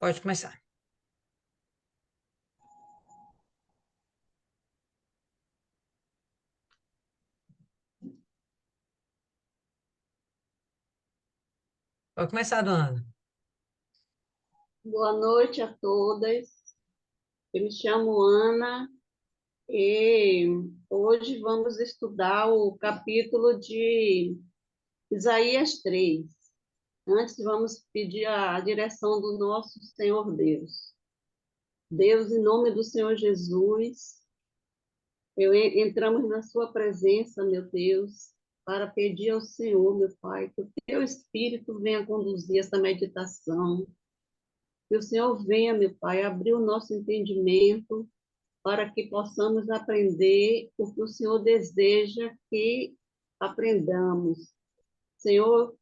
Pode começar. Pode começar, dona Ana. Boa noite a todas. Eu me chamo Ana e hoje vamos estudar o capítulo de Isaías 3. Antes, vamos pedir a direção do nosso Senhor Deus. Deus, em nome do Senhor Jesus, entramos na sua presença, meu Deus, para pedir ao Senhor, meu Pai, que o teu Espírito venha conduzir essa meditação, que o Senhor venha, meu Pai, abrir o nosso entendimento para que possamos aprender o que o Senhor deseja que aprendamos. Senhor,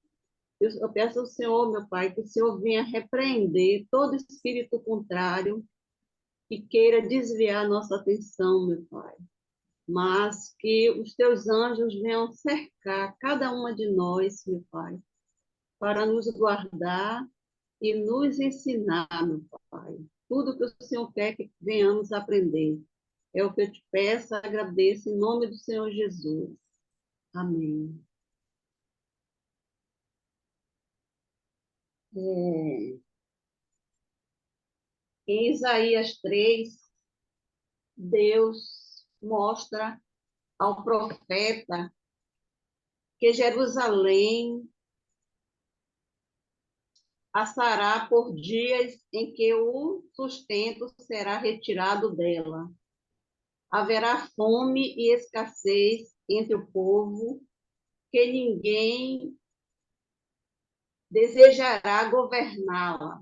eu peço ao Senhor, meu Pai, que o Senhor venha repreender todo espírito contrário que queira desviar nossa atenção, meu Pai. Mas que os teus anjos venham cercar cada uma de nós, meu Pai, para nos guardar e nos ensinar, meu Pai. Tudo que o Senhor quer que venhamos aprender. É o que eu te peço, agradeço em nome do Senhor Jesus. Amém. Em Isaías 3, Deus mostra ao profeta que Jerusalém passará por dias em que o sustento será retirado dela. Haverá fome e escassez entre o povo, que ninguém desejará governá-la,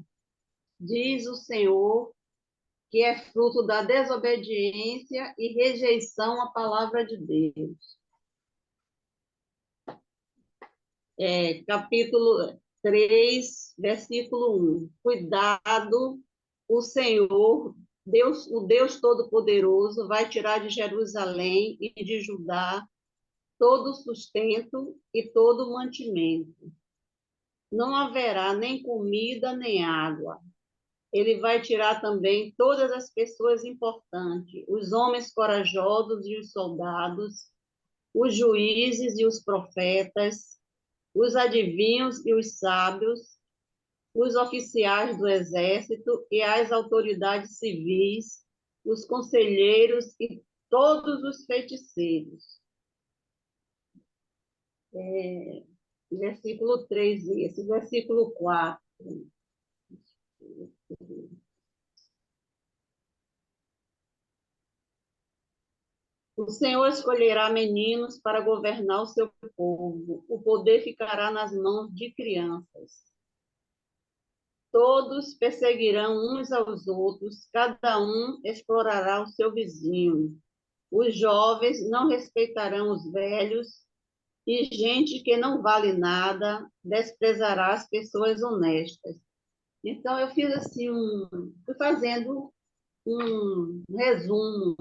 diz o Senhor, que é fruto da desobediência e rejeição à palavra de Deus. Capítulo 3, versículo 1. Cuidado, o Senhor, Deus, o Deus Todo-Poderoso, vai tirar de Jerusalém e de Judá todo o sustento e todo o mantimento. Não haverá nem comida nem água. Ele vai tirar também todas as pessoas importantes, os homens corajosos e os soldados, os juízes e os profetas, os adivinhos e os sábios, os oficiais do exército e as autoridades civis, os conselheiros e todos os feiticeiros. Versículo 3, esse. Versículo 4. O Senhor escolherá meninos para governar o seu povo. O poder ficará nas mãos de crianças. Todos perseguirão uns aos outros, cada um explorará o seu vizinho. Os jovens não respeitarão os velhos, e gente que não vale nada desprezará as pessoas honestas. Então, eu fiz assim, fui fazendo um resumo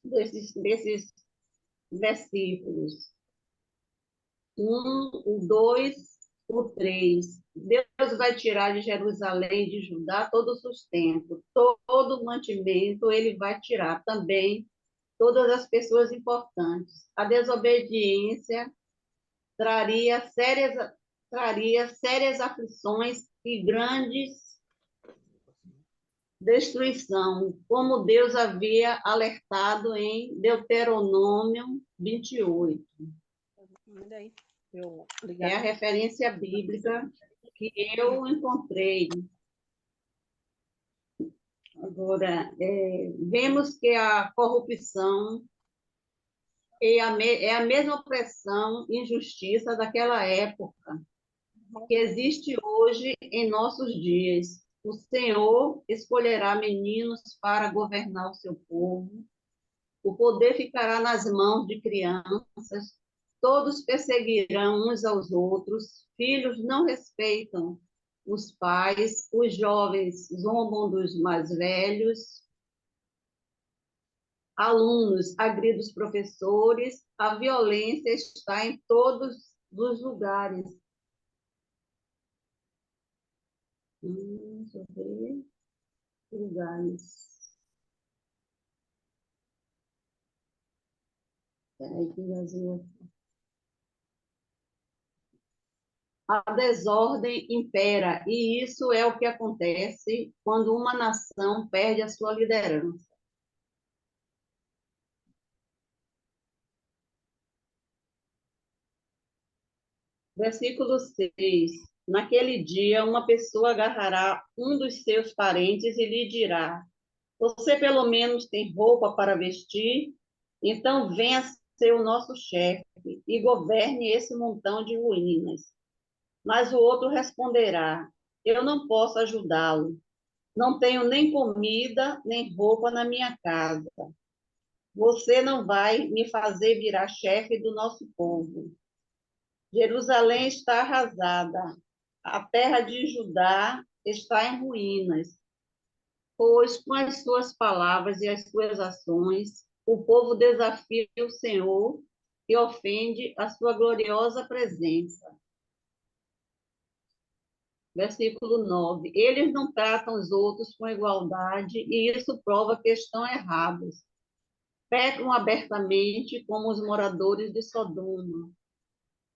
desses versículos. O 2, o 3. Deus vai tirar de Jerusalém, de Judá, todo o sustento, todo o mantimento, ele vai tirar também todas as pessoas importantes. A desobediência traria sérias aflições e grandes destruição, como Deus havia alertado em Deuteronômio 28. É a referência bíblica que eu encontrei. Agora, vemos que a corrupção é a mesma opressão e injustiça daquela época que existe hoje em nossos dias. O Senhor escolherá meninos para governar o seu povo. O poder ficará nas mãos de crianças. Todos perseguirão uns aos outros. Filhos não respeitam os pais. Os jovens zombam dos mais velhos. Alunos agridem os professores. A violência está em todos os lugares. Deixa eu ver. Lugares. Peraí, que vazio. A desordem impera, e isso é o que acontece quando uma nação perde a sua liderança. Versículo 6. Naquele dia, uma pessoa agarrará um dos seus parentes e lhe dirá: Você pelo menos tem roupa para vestir? Então venha ser o nosso chefe e governe esse montão de ruínas. Mas o outro responderá: Eu não posso ajudá-lo. Não tenho nem comida, nem roupa na minha casa. Você não vai me fazer virar chefe do nosso povo. Jerusalém está arrasada. A terra de Judá está em ruínas, pois com as suas palavras e as suas ações, o povo desafia o Senhor e ofende a sua gloriosa presença. Versículo 9. Eles não tratam os outros com igualdade e isso prova que estão errados. Pecam abertamente como os moradores de Sodoma.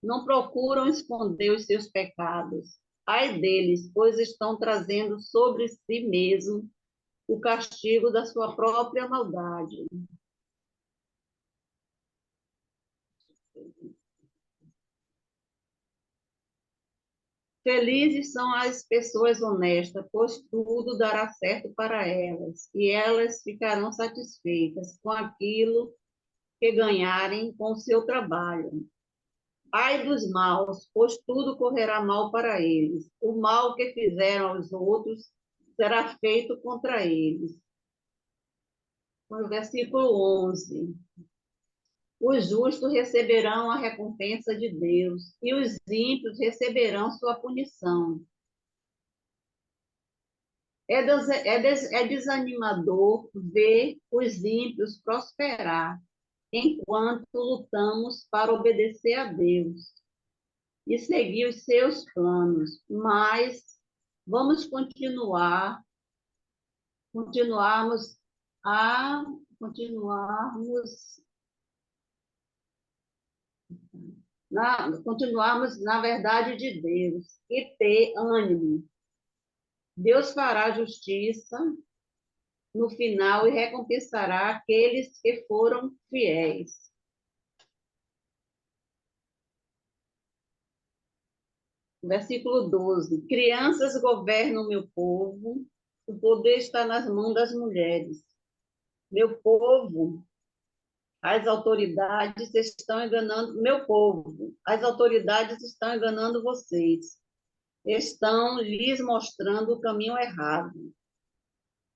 Não procuram esconder os seus pecados. Ai deles, pois estão trazendo sobre si mesmo o castigo da sua própria maldade. Felizes são as pessoas honestas, pois tudo dará certo para elas, e elas ficarão satisfeitas com aquilo que ganharem com o seu trabalho. Ai dos maus, pois tudo correrá mal para eles. O mal que fizeram aos outros será feito contra eles. No versículo 11. Os justos receberão a recompensa de Deus, e os ímpios receberão sua punição. É desanimador ver os ímpios prosperar, enquanto lutamos para obedecer a Deus e seguir os seus planos, mas vamos continuarmos a continuarmos continuarmos na verdade de Deus e ter ânimo. Deus fará justiça no final e recompensará aqueles que foram fiéis. Versículo 12. Crianças governam o meu povo, o poder está nas mãos das mulheres. Meu povo, as autoridades estão enganando, meu povo, as autoridades estão enganando vocês. Estão lhes mostrando o caminho errado.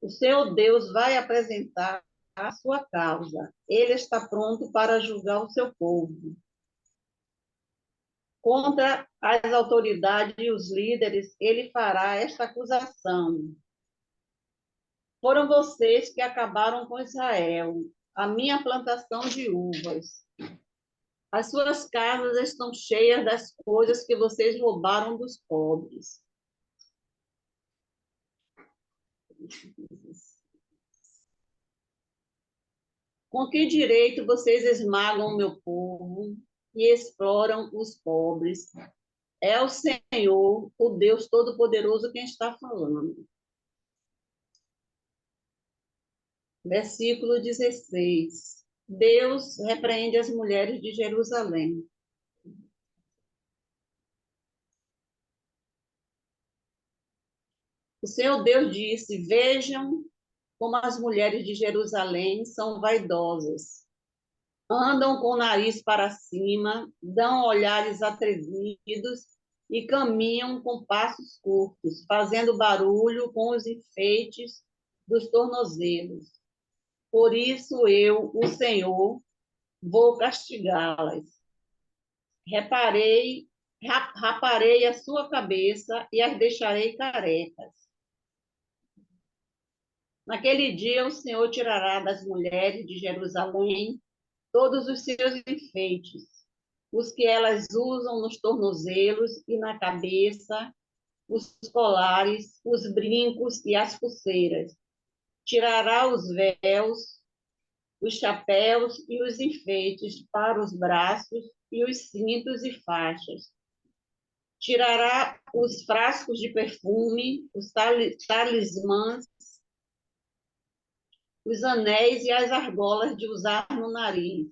O seu Deus vai apresentar a sua causa. Ele está pronto para julgar o seu povo. Contra as autoridades e os líderes, ele fará esta acusação. Foram vocês que acabaram com Israel, a minha plantação de uvas. As suas casas estão cheias das coisas que vocês roubaram dos pobres. Com que direito vocês esmagam o meu povo e exploram os pobres? É o Senhor, o Deus Todo-Poderoso, quem está falando. Versículo 16. Deus repreende as mulheres de Jerusalém. O Senhor Deus disse: Vejam como as mulheres de Jerusalém são vaidosas. Andam com o nariz para cima, dão olhares atrevidos e caminham com passos curtos, fazendo barulho com os enfeites dos tornozelos. Por isso eu, o Senhor, vou castigá-las. Raparei a sua cabeça e as deixarei carecas. Naquele dia o Senhor tirará das mulheres de Jerusalém todos os seus enfeites, os que elas usam nos tornozelos e na cabeça, os colares, os brincos e as pulseiras. Tirará os véus, os chapéus e os enfeites para os braços e os cintos e faixas. Tirará os frascos de perfume, os talismãs, os anéis e as argolas de usar no nariz,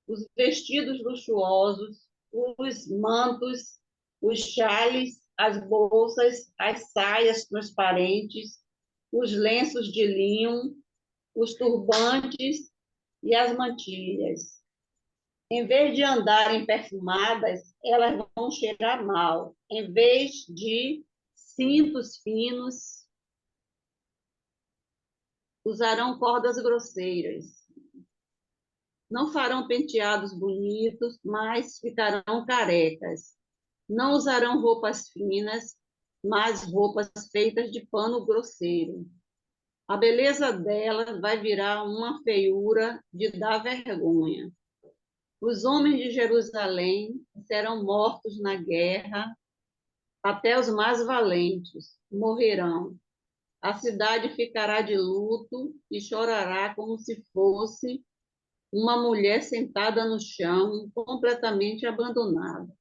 os vestidos luxuosos, os mantos, os chales, as bolsas, as saias transparentes, os lenços de linho, os turbantes e as mantilhas. Em vez de andarem perfumadas, elas vão cheirar mal. Em vez de cintos finos, usarão cordas grosseiras. Não farão penteados bonitos, mas ficarão carecas. Não usarão roupas finas, mas roupas feitas de pano grosseiro. A beleza dela vai virar uma feiura de dar vergonha. Os homens de Jerusalém serão mortos na guerra, até os mais valentes morrerão. A cidade ficará de luto e chorará como se fosse uma mulher sentada no chão, completamente abandonada.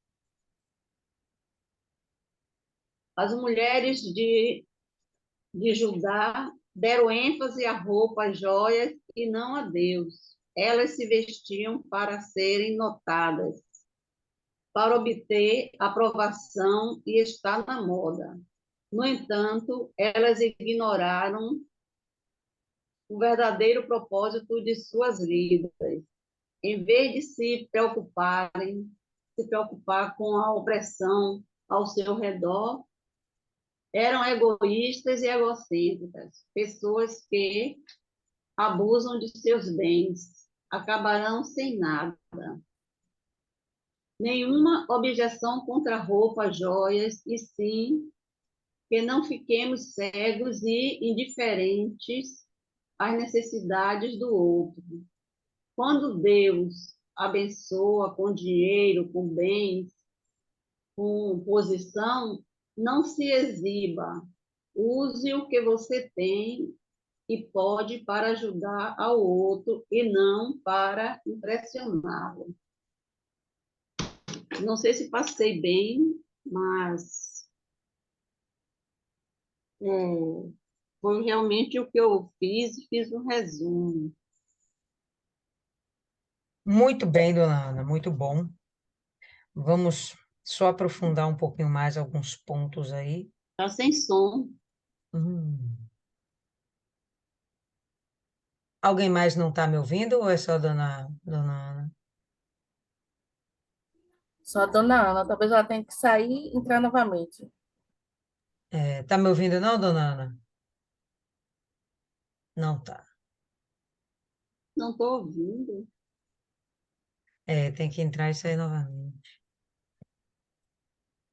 As mulheres de Judá deram ênfase à roupa, às joias e não a Deus. Elas se vestiam para serem notadas, para obter aprovação e estar na moda. No entanto, elas ignoraram o verdadeiro propósito de suas vidas. Em vez de se preocupar com a opressão ao seu redor, eram egoístas e egocêntricas, pessoas que abusam de seus bens, acabarão sem nada. Nenhuma objeção contra roupa, joias, e sim que não fiquemos cegos e indiferentes às necessidades do outro. Quando Deus abençoa com dinheiro, com bens, com posição, não se exiba. Use o que você tem e pode para ajudar ao outro e não para impressioná-lo. Não sei se passei bem, mas foi realmente o que eu fiz um resumo. Muito bem, dona Ana, muito bom. Vamos só aprofundar um pouquinho mais alguns pontos aí. Está sem som. Hum. Alguém mais não está me ouvindo ou é só dona Ana? Só a dona Ana, talvez ela tenha que sair e entrar novamente. Tá me ouvindo não, dona Ana? Não tá. Não estou ouvindo. Tem que entrar e sair novamente.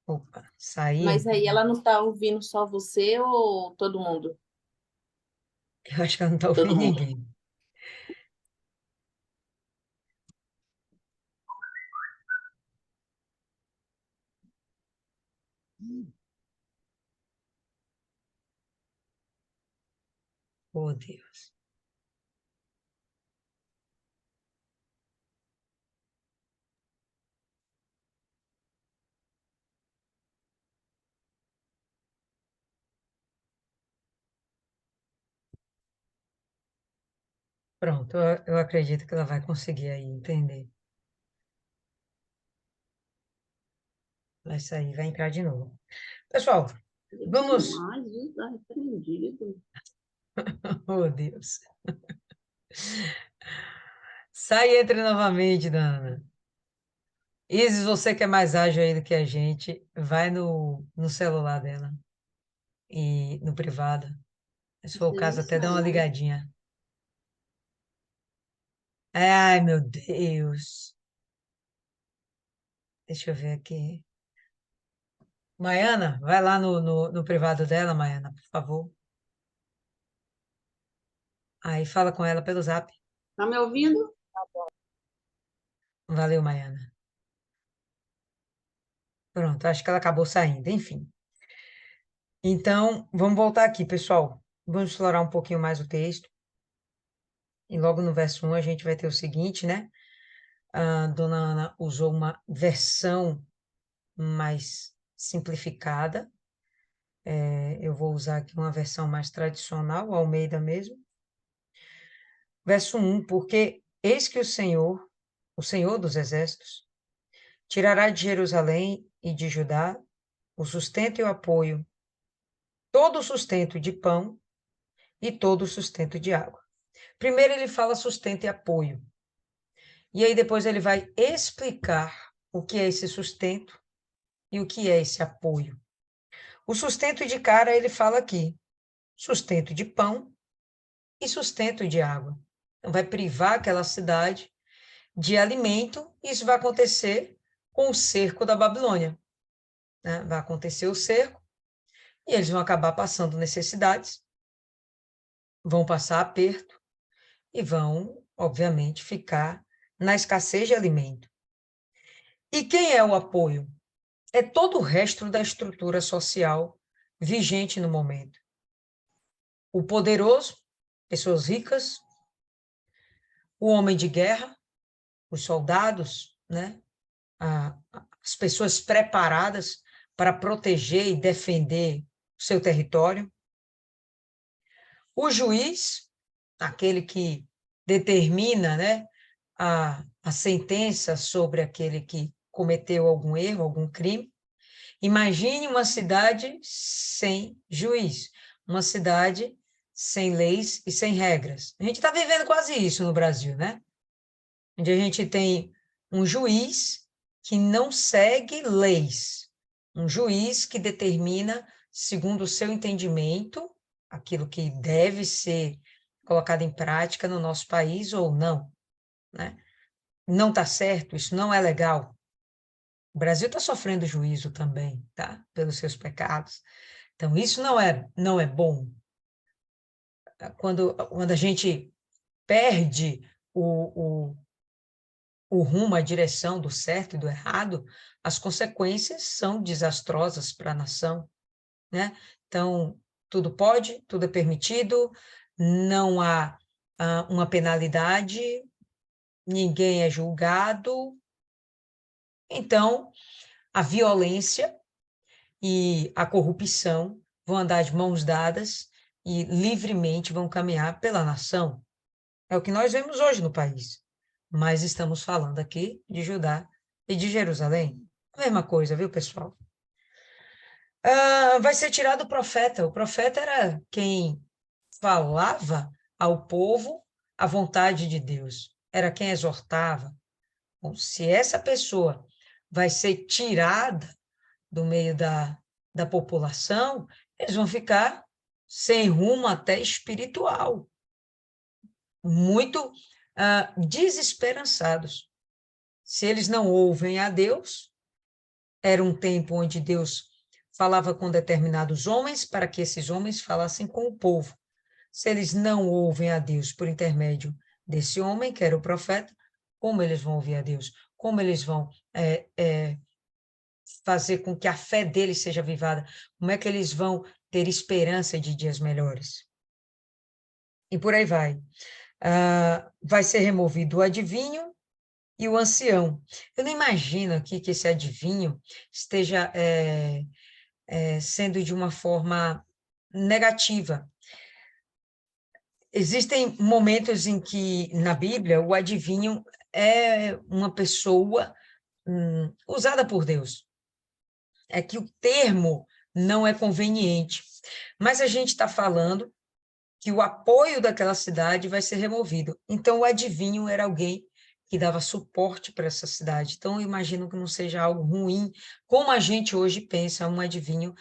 Opa, sair. Mas aí ela não está ouvindo só você ou todo mundo? Eu acho que ela não está Todo ouvindo mundo. ninguém. Oh, Deus. Pronto, eu acredito que ela vai conseguir aí entender. Vai sair, vai entrar de novo. Pessoal, vamos. Mas está repreendido. Oh, Deus. Sai e entre novamente, Dana. Isis, você que é mais ágil aí do que a gente, vai no celular dela e no privado. Se for o Você não caso, até dá uma sai. ligadinha. Ai, meu Deus. Deixa eu ver aqui. Maiana, vai lá no privado dela, Maiana, por favor. Aí fala com ela pelo zap. Está me ouvindo? Valeu, Maiana. Pronto, acho que ela acabou saindo. Enfim. Então, vamos voltar aqui, pessoal. Vamos explorar um pouquinho mais o texto. E logo no verso 1 a gente vai ter o seguinte, né? A dona Ana usou uma versão mais simplificada. Eu vou usar aqui uma versão mais tradicional, o Almeida mesmo. Verso 1, porque eis que o Senhor dos Exércitos, tirará de Jerusalém e de Judá o sustento e o apoio, todo o sustento de pão e todo o sustento de água. Primeiro ele fala sustento e apoio. E aí depois ele vai explicar o que é esse sustento e o que é esse apoio. O sustento de cara ele fala aqui, sustento de pão e sustento de água. Então vai privar aquela cidade de alimento, e isso vai acontecer com o cerco da Babilônia, né? Vai acontecer o cerco e eles vão acabar passando necessidades, vão passar aperto e vão, obviamente, ficar na escassez de alimento. E quem é o apoio? É todo o resto da estrutura social vigente no momento. O poderoso, pessoas ricas, o homem de guerra, os soldados, né? As pessoas preparadas para proteger e defender o seu território. O juiz, aquele que determina, né, a sentença sobre aquele que cometeu algum erro, algum crime. Imagine uma cidade sem juiz, uma cidade sem leis e sem regras. A gente está vivendo quase isso no Brasil, né? Onde a gente tem um juiz que não segue leis, um juiz que determina, segundo o seu entendimento, aquilo que deve ser colocado em prática no nosso país ou não, né? Não está certo, isso não é legal. O Brasil está sofrendo juízo também, tá? Pelos seus pecados. Então, isso não é bom. Quando a gente perde o rumo, a direção do certo e do errado, as consequências são desastrosas para a nação, né? Então, tudo pode, tudo é permitido, não há uma penalidade, ninguém é julgado. Então, a violência e a corrupção vão andar de mãos dadas e livremente vão caminhar pela nação. É o que nós vemos hoje no país. Mas estamos falando aqui de Judá e de Jerusalém. A mesma coisa, viu, pessoal? Vai ser tirado o profeta. O profeta era quem falava ao povo a vontade de Deus. Era quem exortava. Bom, se essa pessoa vai ser tirada do meio da população, eles vão ficar sem rumo até espiritual, muito desesperançados. Se eles não ouvem a Deus, era um tempo onde Deus falava com determinados homens para que esses homens falassem com o povo. Se eles não ouvem a Deus por intermédio desse homem, que era o profeta, como eles vão ouvir a Deus? Como eles vão fazer com que a fé deles seja avivada? Como é que eles vão ter esperança de dias melhores? E por aí vai. Vai ser removido o adivinho e o ancião. Eu não imagino aqui que esse adivinho esteja sendo de uma forma negativa. Existem momentos em que, na Bíblia, o adivinho é uma pessoa usada por Deus. É que o termo não é conveniente, mas a gente está falando que o apoio daquela cidade vai ser removido. Então, o adivinho era alguém que dava suporte para essa cidade. Então, eu imagino que não seja algo ruim, como a gente hoje pensa, um adivinho.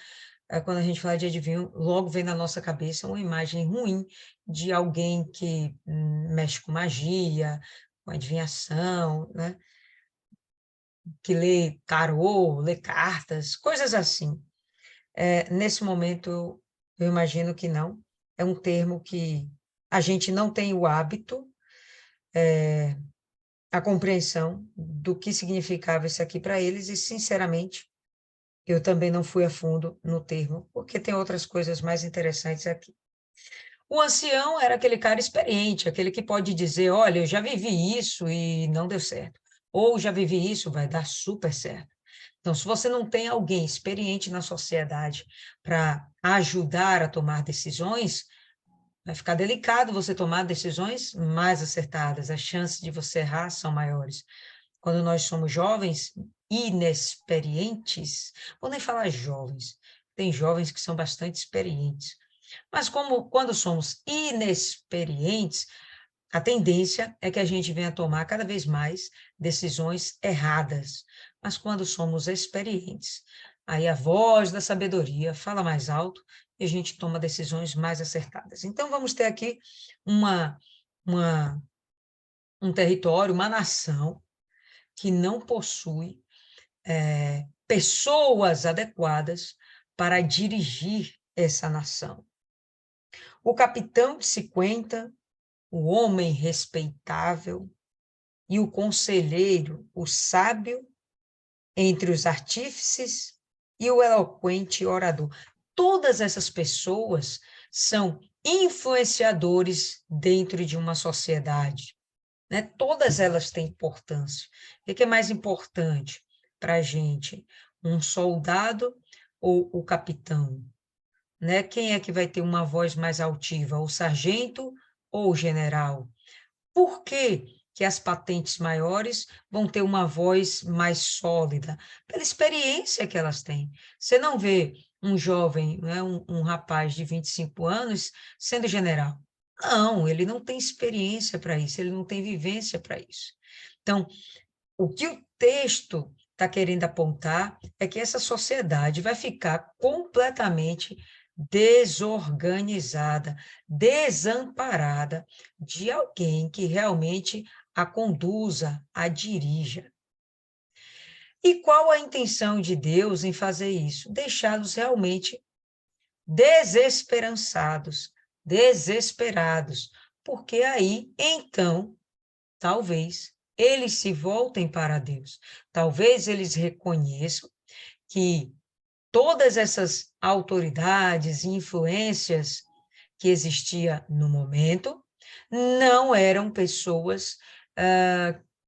Quando a gente fala de adivinho, logo vem na nossa cabeça uma imagem ruim de alguém que mexe com magia, com adivinhação, né? Que lê tarô, lê cartas, coisas assim. Nesse momento, eu imagino que não. É um termo que a gente não tem o hábito, a compreensão do que significava isso aqui para eles, e, sinceramente, Eu também não fui a fundo no termo, porque tem outras coisas mais interessantes aqui. O ancião era aquele cara experiente, aquele que pode dizer, olha, eu já vivi isso e não deu certo. Ou já vivi isso, vai dar super certo. Então, se você não tem alguém experiente na sociedade para ajudar a tomar decisões, vai ficar delicado você tomar decisões mais acertadas. As chances de você errar são maiores. Quando nós somos jovens, inexperientes, vou nem falar jovens, tem jovens que são bastante experientes. Mas quando somos inexperientes, a tendência é que a gente venha tomar cada vez mais decisões erradas. Mas quando somos experientes, aí a voz da sabedoria fala mais alto e a gente toma decisões mais acertadas. Então, vamos ter aqui um território, uma nação que não possui pessoas adequadas para dirigir essa nação. O capitão de 50, o homem respeitável, e o conselheiro, o sábio, entre os artífices e o eloquente orador. Todas essas pessoas são influenciadores dentro de uma sociedade, né? Todas elas têm importância. O que é mais importante para a gente? Um soldado ou o capitão? Né? Quem é que vai ter uma voz mais altiva? O sargento ou o general? Por que que as patentes maiores vão ter uma voz mais sólida? Pela experiência que elas têm. Você não vê um jovem, né, um rapaz de 25 anos sendo general. Não, ele não tem experiência para isso, ele não tem vivência para isso. Então, o que o texto está querendo apontar é que essa sociedade vai ficar completamente desorganizada, desamparada de alguém que realmente a conduza, a dirija. E qual a intenção de Deus em fazer isso? Deixá-los realmente desesperançados, desesperados, porque aí, então, talvez eles se voltem para Deus. Talvez eles reconheçam que todas essas autoridades e influências que existia no momento não eram pessoas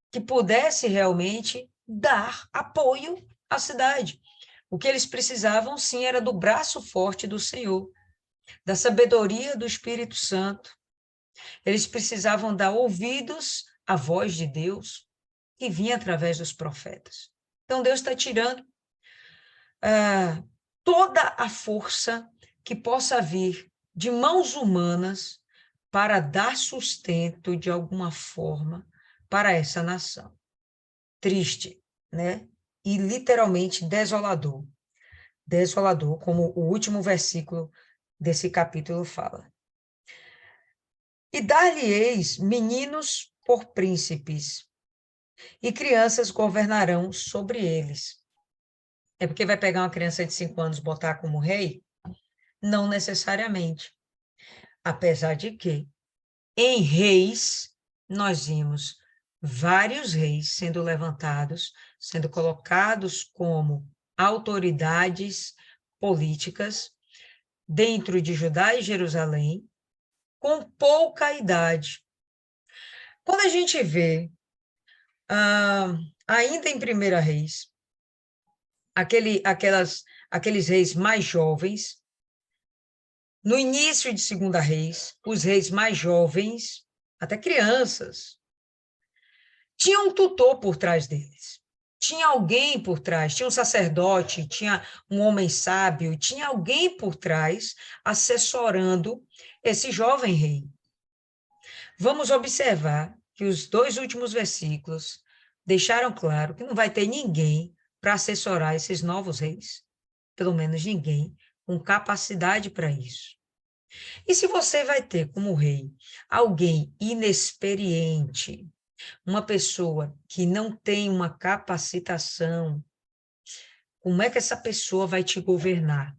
que pudessem realmente dar apoio à cidade. O que eles precisavam, sim, era do braço forte do Senhor, da sabedoria do Espírito Santo. Eles precisavam dar ouvidos à voz de Deus, que vinha através dos profetas. Então, Deus está tirando toda a força que possa vir de mãos humanas para dar sustento, de alguma forma, para essa nação. Triste, né? E literalmente desolador. Desolador, como o último versículo desse capítulo fala. E dar-lhe-eis meninos por príncipes, e crianças governarão sobre eles. É porque vai pegar uma criança de 5 anos e botar como rei? Não necessariamente. Apesar de que, em reis, nós vimos vários reis sendo levantados, sendo colocados como autoridades políticas dentro de Judá e Jerusalém, com pouca idade. Quando a gente vê, ainda em Primeira Reis, aqueles reis mais jovens, no início de Segunda Reis, os reis mais jovens, até crianças, tinha um tutor por trás deles. Tinha alguém por trás, tinha um sacerdote, tinha um homem sábio, tinha alguém por trás assessorando esse jovem rei. Vamos observar que os 2 últimos versículos deixaram claro que não vai ter ninguém para assessorar esses novos reis. Pelo menos ninguém com capacidade para isso. E se você vai ter como rei alguém inexperiente, uma pessoa que não tem uma capacitação, como é que essa pessoa vai te governar?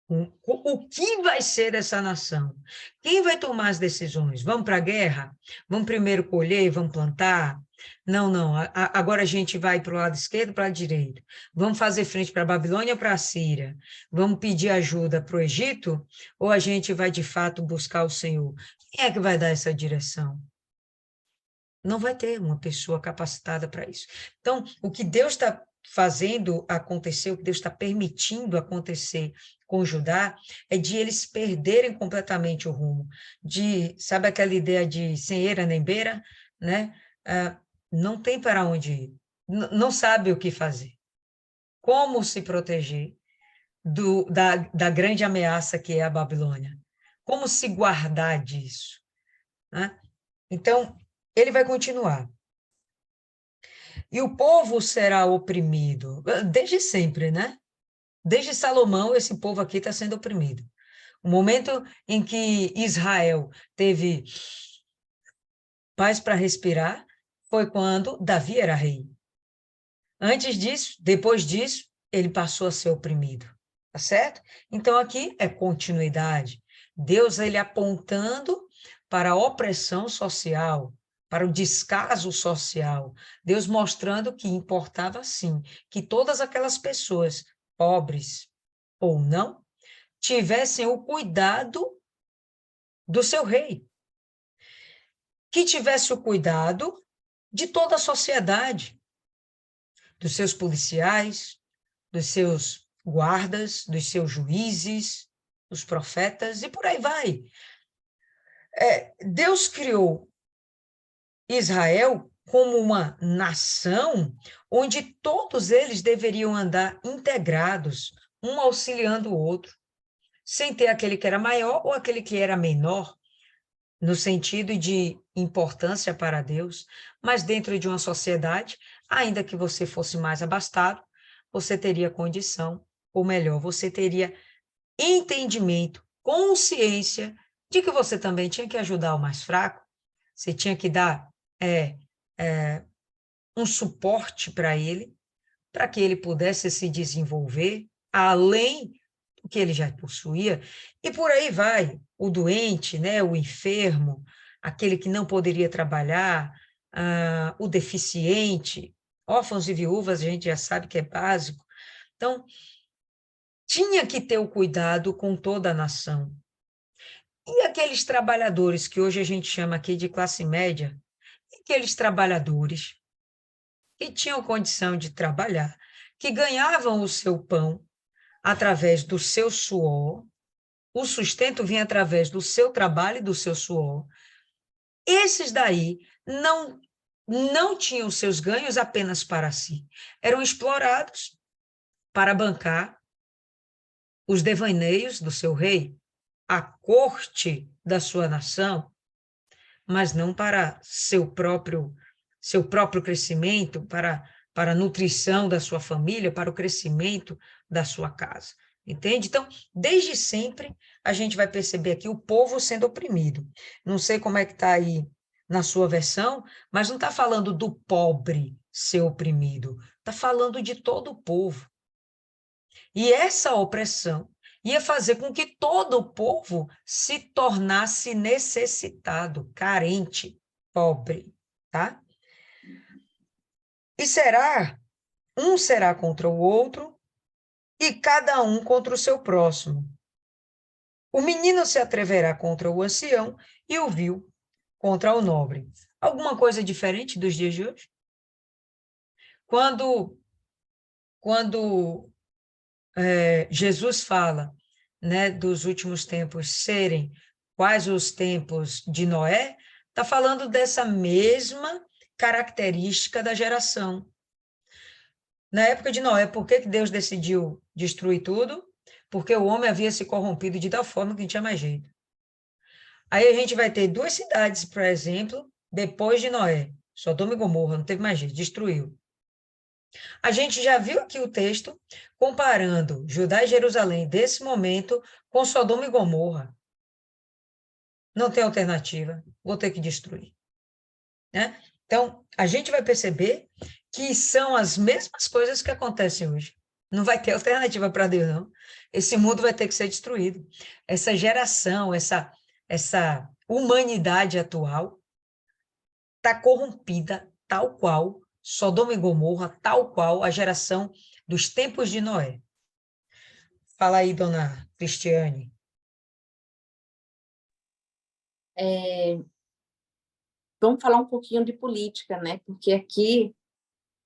O que vai ser essa nação? Quem vai tomar as decisões? Vamos para a guerra? Vamos primeiro colher, vamos plantar? Não, não, agora a gente vai para o lado esquerdo, para o lado direito. Vamos fazer frente para a Babilônia ou para a Síria? Vamos pedir ajuda para o Egito? Ou a gente vai, de fato, buscar o Senhor? Quem é que vai dar essa direção? Não vai ter uma pessoa capacitada para isso. Então, o que Deus está fazendo acontecer, o que Deus está permitindo acontecer com Judá, é de eles perderem completamente o rumo. Sabe aquela ideia de sem eira nem beira, né? Não tem para onde ir, não sabe o que fazer, como se proteger da grande ameaça que é a Babilônia, como se guardar disso, né? Então, ele vai continuar. E o povo será oprimido, desde sempre, né? Desde Salomão, esse povo aqui está sendo oprimido. O momento em que Israel teve paz para respirar foi quando Davi era rei. Antes disso, depois disso, ele passou a ser oprimido, tá certo? Então, aqui é continuidade. Deus, ele apontando para a opressão social, para o descaso social. Deus mostrando que importava, sim, que todas aquelas pessoas, pobres ou não, tivessem o cuidado do seu rei, que tivesse o cuidado de toda a sociedade, dos seus policiais, dos seus guardas, dos seus juízes, dos profetas, e por aí vai. Deus criou Israel como uma nação onde todos eles deveriam andar integrados, um auxiliando o outro, sem ter aquele que era maior ou aquele que era menor, no sentido de importância para Deus, mas dentro de uma sociedade, ainda que você fosse mais abastado, você teria condição, ou melhor, você teria entendimento, consciência de que você também tinha que ajudar o mais fraco, você tinha que dar um suporte para que ele pudesse se desenvolver além do que ele já possuía, e por aí vai, o doente, né, o enfermo, aquele que não poderia trabalhar, o deficiente, órfãos e viúvas, a gente já sabe que é básico. Então, tinha que ter o cuidado com toda a nação. E aqueles trabalhadores que hoje a gente chama aqui de classe média, aqueles trabalhadores que tinham condição de trabalhar, que ganhavam o seu pão através do seu suor, o sustento vinha através do seu trabalho e do seu suor. Esses daí não tinham seus ganhos apenas para si, eram explorados para bancar os devaneios do seu rei, a corte da sua nação, mas não para seu próprio crescimento, para a nutrição da sua família, para o crescimento da sua casa. Entende? Então, desde sempre, a gente vai perceber aqui o povo sendo oprimido. Não sei como é que está aí na sua versão, mas não está falando do pobre ser oprimido, está falando de todo o povo. E essa opressão ia fazer com que todo o povo se tornasse necessitado, carente, pobre, tá? E um será contra o outro, e cada um contra o seu próximo. O menino se atreverá contra o ancião e o vil contra o nobre. Alguma coisa diferente dos dias de hoje? Quando Jesus fala, né, dos últimos tempos serem quais os tempos de Noé, está falando dessa mesma característica da geração. Na época de Noé, por que Deus decidiu destruir tudo? Porque o homem havia se corrompido de tal forma que não tinha mais jeito. Aí a gente vai ter duas cidades, por exemplo, depois de Noé. Sodoma e Gomorra, não teve mais jeito, destruiu. A gente já viu aqui o texto comparando Judá e Jerusalém desse momento com Sodoma e Gomorra. Não tem alternativa, vou ter que destruir. Né? Então, a gente vai perceber que são as mesmas coisas que acontecem hoje. Não vai ter alternativa para Deus, não. Esse mundo vai ter que ser destruído. Essa geração, essa humanidade atual está corrompida tal qual Sodoma e Gomorra, tal qual a geração dos tempos de Noé. Fala aí, dona Cristiane. Vamos falar um pouquinho de política, né? Porque aqui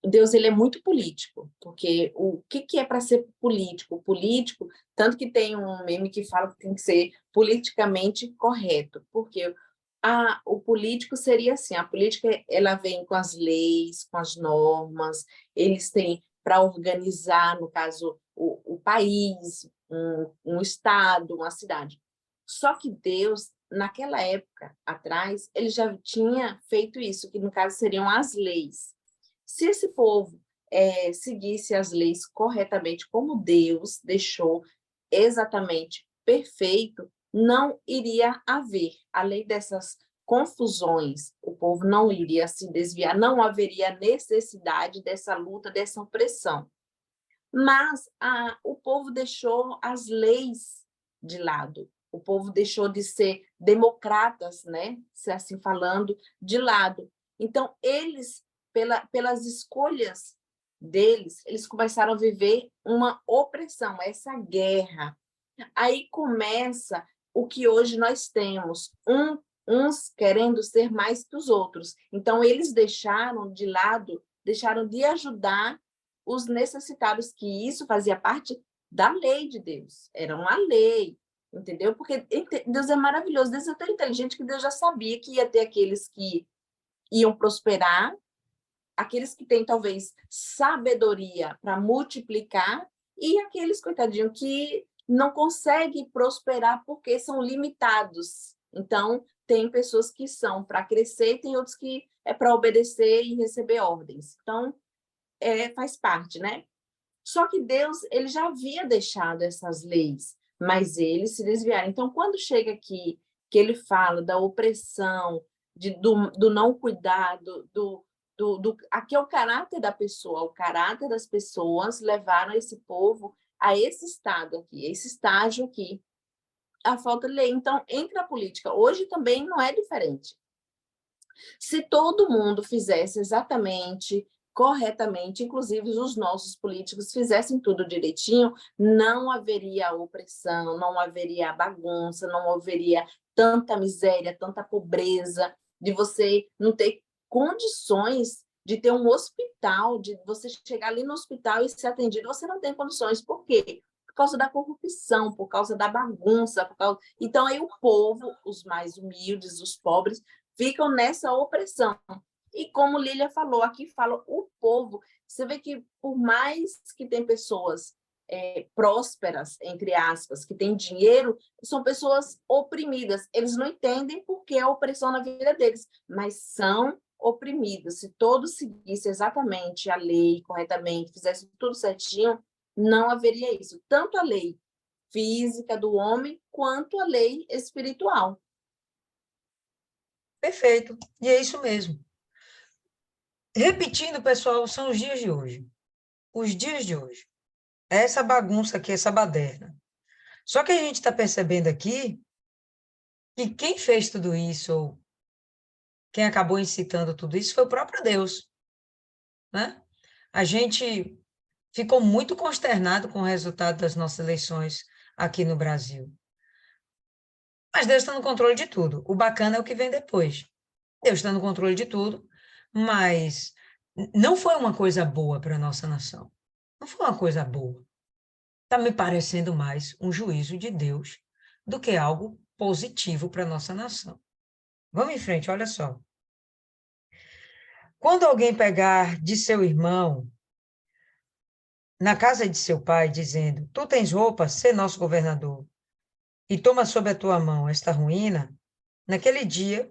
Deus ele é muito político, porque o que é para ser político? Político, tanto que tem um meme que fala que tem que ser politicamente correto, porque o político seria assim, a política ela vem com as leis, com as normas, eles têm para organizar, no caso, o país, um estado, uma cidade. Só que Deus, naquela época atrás, ele já tinha feito isso, que no caso seriam as leis. Se esse povo seguisse as leis corretamente, como Deus deixou exatamente perfeito, não iria haver, além dessas confusões, o povo não iria se desviar, não haveria necessidade dessa luta, dessa opressão. Mas o povo deixou as leis de lado, o povo deixou de ser democratas, né? Se assim falando, de lado. Então, eles, pelas escolhas deles, eles começaram a viver uma opressão, essa guerra. Aí começa o que hoje nós temos, uns querendo ser mais que os outros. Então, eles deixaram de lado, deixaram de ajudar os necessitados, que isso fazia parte da lei de Deus, era uma lei, entendeu? Porque Deus é maravilhoso, Deus é tão inteligente que Deus já sabia que ia ter aqueles que iam prosperar, aqueles que têm talvez sabedoria para multiplicar e aqueles, coitadinho, que não conseguem prosperar porque são limitados. Então, tem pessoas que são para crescer e tem outros que é para obedecer e receber ordens. Então, faz parte, né? Só que Deus, ele já havia deixado essas leis, mas eles se desviaram. Então, quando chega aqui, que ele fala da opressão, do não cuidado, aqui é o caráter da pessoa, o caráter das pessoas levaram esse povo a esse estado aqui, a esse estágio aqui, a falta de lei. Então, entre a política, hoje também não é diferente. Se todo mundo fizesse exatamente, corretamente, inclusive os nossos políticos fizessem tudo direitinho, não haveria opressão, não haveria bagunça, não haveria tanta miséria, tanta pobreza, de você não ter condições de ter um hospital, de você chegar ali no hospital e ser atendido, você não tem condições. Por quê? Por causa da corrupção, por causa da bagunça, por causa... Então, aí o povo, os mais humildes, os pobres, ficam nessa opressão. E como Lília falou, aqui fala o povo. Você vê que por mais que tem pessoas prósperas, entre aspas, que têm dinheiro, são pessoas oprimidas. Eles não entendem por que a opressão na vida deles, mas são oprimidos. Se todos seguissem exatamente a lei corretamente, fizessem tudo certinho, não haveria isso. Tanto a lei física do homem, quanto a lei espiritual. Perfeito. E é isso mesmo. Repetindo, pessoal, são os dias de hoje. Os dias de hoje. Essa bagunça aqui, essa baderna. Só que a gente está percebendo aqui que quem fez tudo isso, ou quem acabou incitando tudo isso, foi o próprio Deus, né? A gente ficou muito consternado com o resultado das nossas eleições aqui no Brasil. Mas Deus está no controle de tudo. O bacana é o que vem depois. Deus está no controle de tudo, mas não foi uma coisa boa para a nossa nação. Não foi uma coisa boa. Está me parecendo mais um juízo de Deus do que algo positivo para a nossa nação. Vamos em frente, olha só. Quando alguém pegar de seu irmão na casa de seu pai, dizendo: Tu tens roupa, sê nosso governador, e toma sob a tua mão esta ruína, naquele dia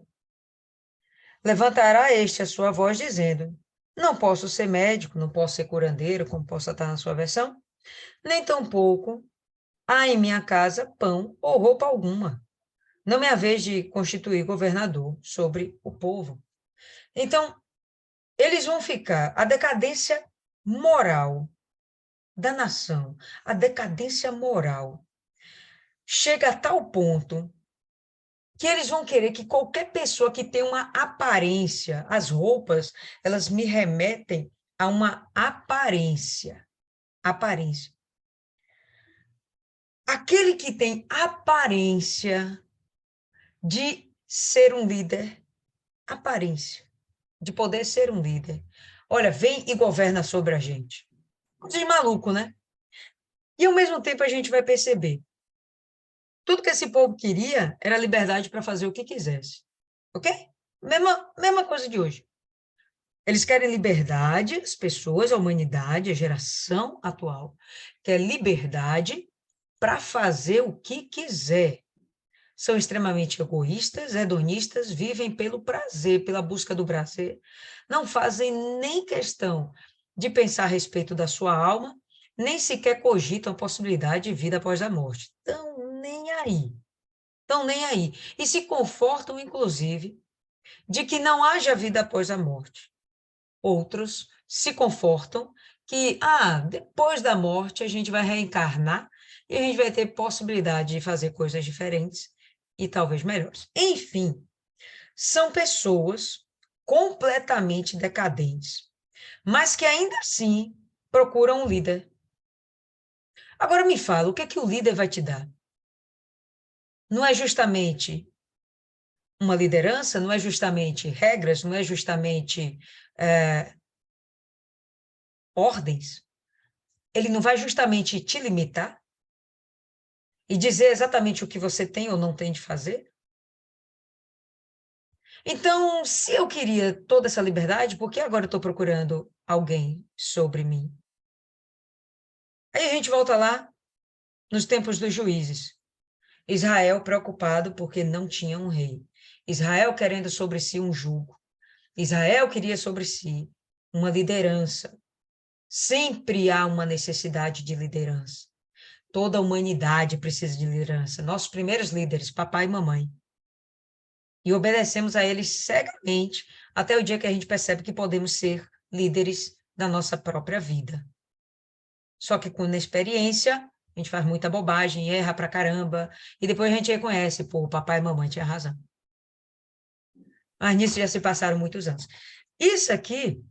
levantará este a sua voz, dizendo: Não posso ser médico, não posso ser curandeiro, como possa estar na sua versão, nem tampouco há em minha casa pão ou roupa alguma. Não me vez de constituir governador sobre o povo. Então, eles vão ficar, a decadência moral da nação, a decadência moral chega a tal ponto que eles vão querer que qualquer pessoa que tem uma aparência, as roupas, elas me remetem a uma aparência. Aparência. Aquele que tem aparência de ser um líder, aparência de poder ser um líder. Olha, vem e governa sobre a gente. Coisa de maluco, né? E ao mesmo tempo a gente vai perceber, tudo que esse povo queria era liberdade para fazer o que quisesse. Ok? Mesma coisa de hoje. Eles querem liberdade, as pessoas, a humanidade, a geração atual, quer liberdade para fazer o que quiser. São extremamente egoístas, hedonistas, vivem pelo prazer, pela busca do prazer. Não fazem nem questão de pensar a respeito da sua alma, nem sequer cogitam a possibilidade de vida após a morte. Estão nem aí. Estão nem aí. E se confortam, inclusive, de que não haja vida após a morte. Outros se confortam que, depois da morte a gente vai reencarnar e a gente vai ter possibilidade de fazer coisas diferentes e talvez melhores. Enfim, são pessoas completamente decadentes, mas que ainda assim procuram um líder. Agora me fala, o que é que o líder vai te dar? Não é justamente uma liderança, não é justamente regras, não é justamente ordens? Ele não vai justamente te limitar e dizer exatamente o que você tem ou não tem de fazer? Então, se eu queria toda essa liberdade, por que agora eu estou procurando alguém sobre mim? Aí a gente volta lá nos tempos dos juízes. Israel preocupado porque não tinha um rei. Israel querendo sobre si um jugo. Israel queria sobre si uma liderança. Sempre há uma necessidade de liderança. Toda a humanidade precisa de liderança. Nossos primeiros líderes, papai e mamãe. E obedecemos a eles cegamente até o dia que a gente percebe que podemos ser líderes da nossa própria vida. Só que com experiência, a gente faz muita bobagem, erra pra caramba, e depois a gente reconhece, pô, papai e mamãe tinham razão. Mas nisso já se passaram muitos anos. Isso aqui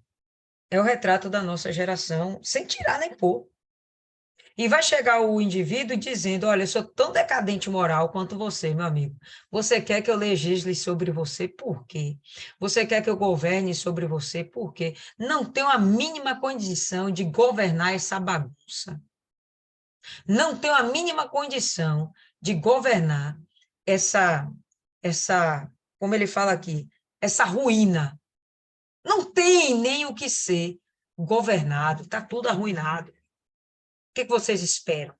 é o retrato da nossa geração, sem tirar nem pôr. E vai chegar o indivíduo dizendo, olha, eu sou tão decadente moral quanto você, meu amigo. Você quer que eu legisle sobre você? Por quê? Você quer que eu governe sobre você? Por quê? Não tenho a mínima condição de governar essa bagunça. Não tenho a mínima condição de governar essa, como ele fala aqui, essa ruína. Não tem nem o que ser governado, está tudo arruinado. O que vocês esperam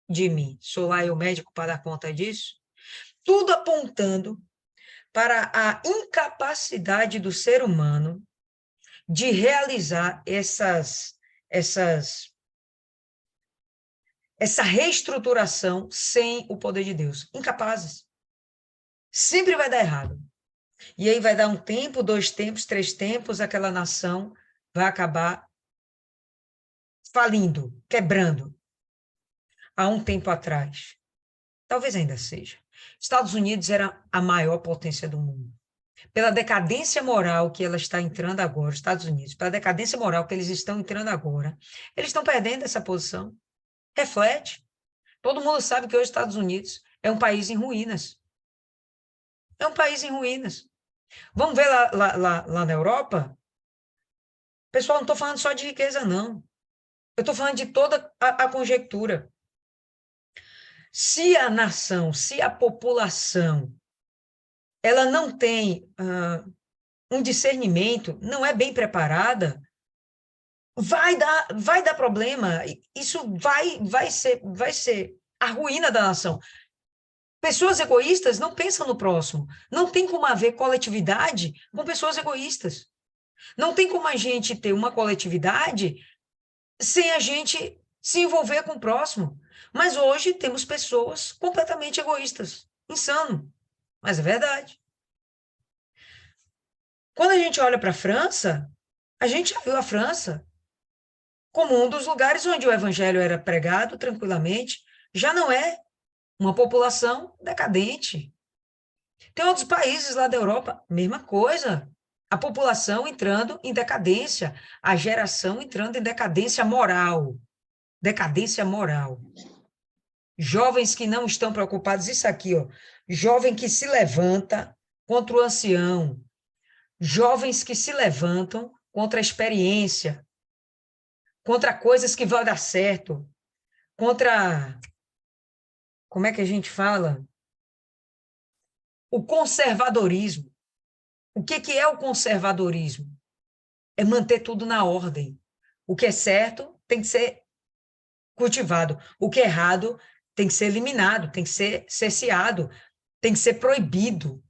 de mim? Sou lá eu médico para dar conta disso? Tudo apontando para a incapacidade do ser humano de realizar essa reestruturação sem o poder de Deus. Incapazes. Sempre vai dar errado. E aí vai dar um tempo, 2 tempos, 3 tempos, aquela nação vai acabar falindo, quebrando. Há um tempo atrás, talvez ainda seja, Estados Unidos era a maior potência do mundo. Pela decadência moral que ela está entrando agora, Estados Unidos, pela decadência moral que eles estão entrando agora, eles estão perdendo essa posição. Reflete. Todo mundo sabe que hoje os Estados Unidos é um país em ruínas. É um país em ruínas. Vamos ver lá na Europa? Pessoal, não estou falando só de riqueza, não. Eu estou falando de toda a conjectura. Se a nação, se a população, ela não tem um discernimento, não é bem preparada, vai dar problema. Isso vai ser a ruína da nação. Pessoas egoístas não pensam no próximo. Não tem como haver coletividade com pessoas egoístas. Não tem como a gente ter uma coletividade sem a gente se envolver com o próximo. Mas hoje temos pessoas completamente egoístas. Insano. Mas é verdade. Quando a gente olha para a França, a gente já viu a França como um dos lugares onde o evangelho era pregado tranquilamente. Já não é uma população decadente. Tem outros países lá da Europa, mesma coisa. A população entrando em decadência, a geração entrando em decadência moral. Decadência moral. Jovens que não estão preocupados, isso aqui, ó. Jovem que se levanta contra o ancião. Jovens que se levantam contra a experiência, contra coisas que vão dar certo, contra, como é que a gente fala? O conservadorismo. O que que é o conservadorismo? É manter tudo na ordem. O que é certo tem que ser cultivado. O que é errado tem que ser eliminado, tem que ser cerceado, tem que ser proibido.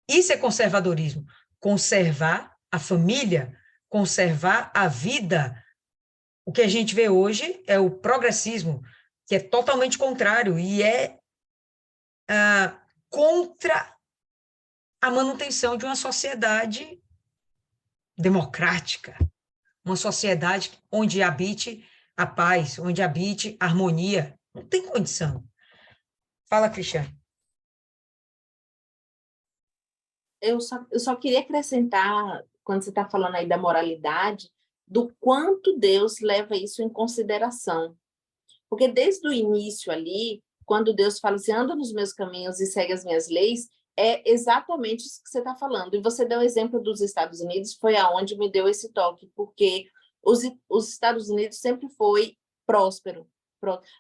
Isso é conservadorismo. Conservar a família, conservar a vida. O que a gente vê hoje é o progressismo, que é totalmente contrário e é contra a manutenção de uma sociedade democrática, uma sociedade onde habite a paz, onde habite a harmonia. Não tem condição. Fala, Cristiane. Eu só queria acrescentar, quando você está falando aí da moralidade, do quanto Deus leva isso em consideração. Porque desde o início ali, quando Deus fala assim, anda nos meus caminhos e segue as minhas leis, é exatamente isso que você está falando. E você deu o exemplo dos Estados Unidos, foi aonde me deu esse toque, porque os Estados Unidos sempre foi próspero,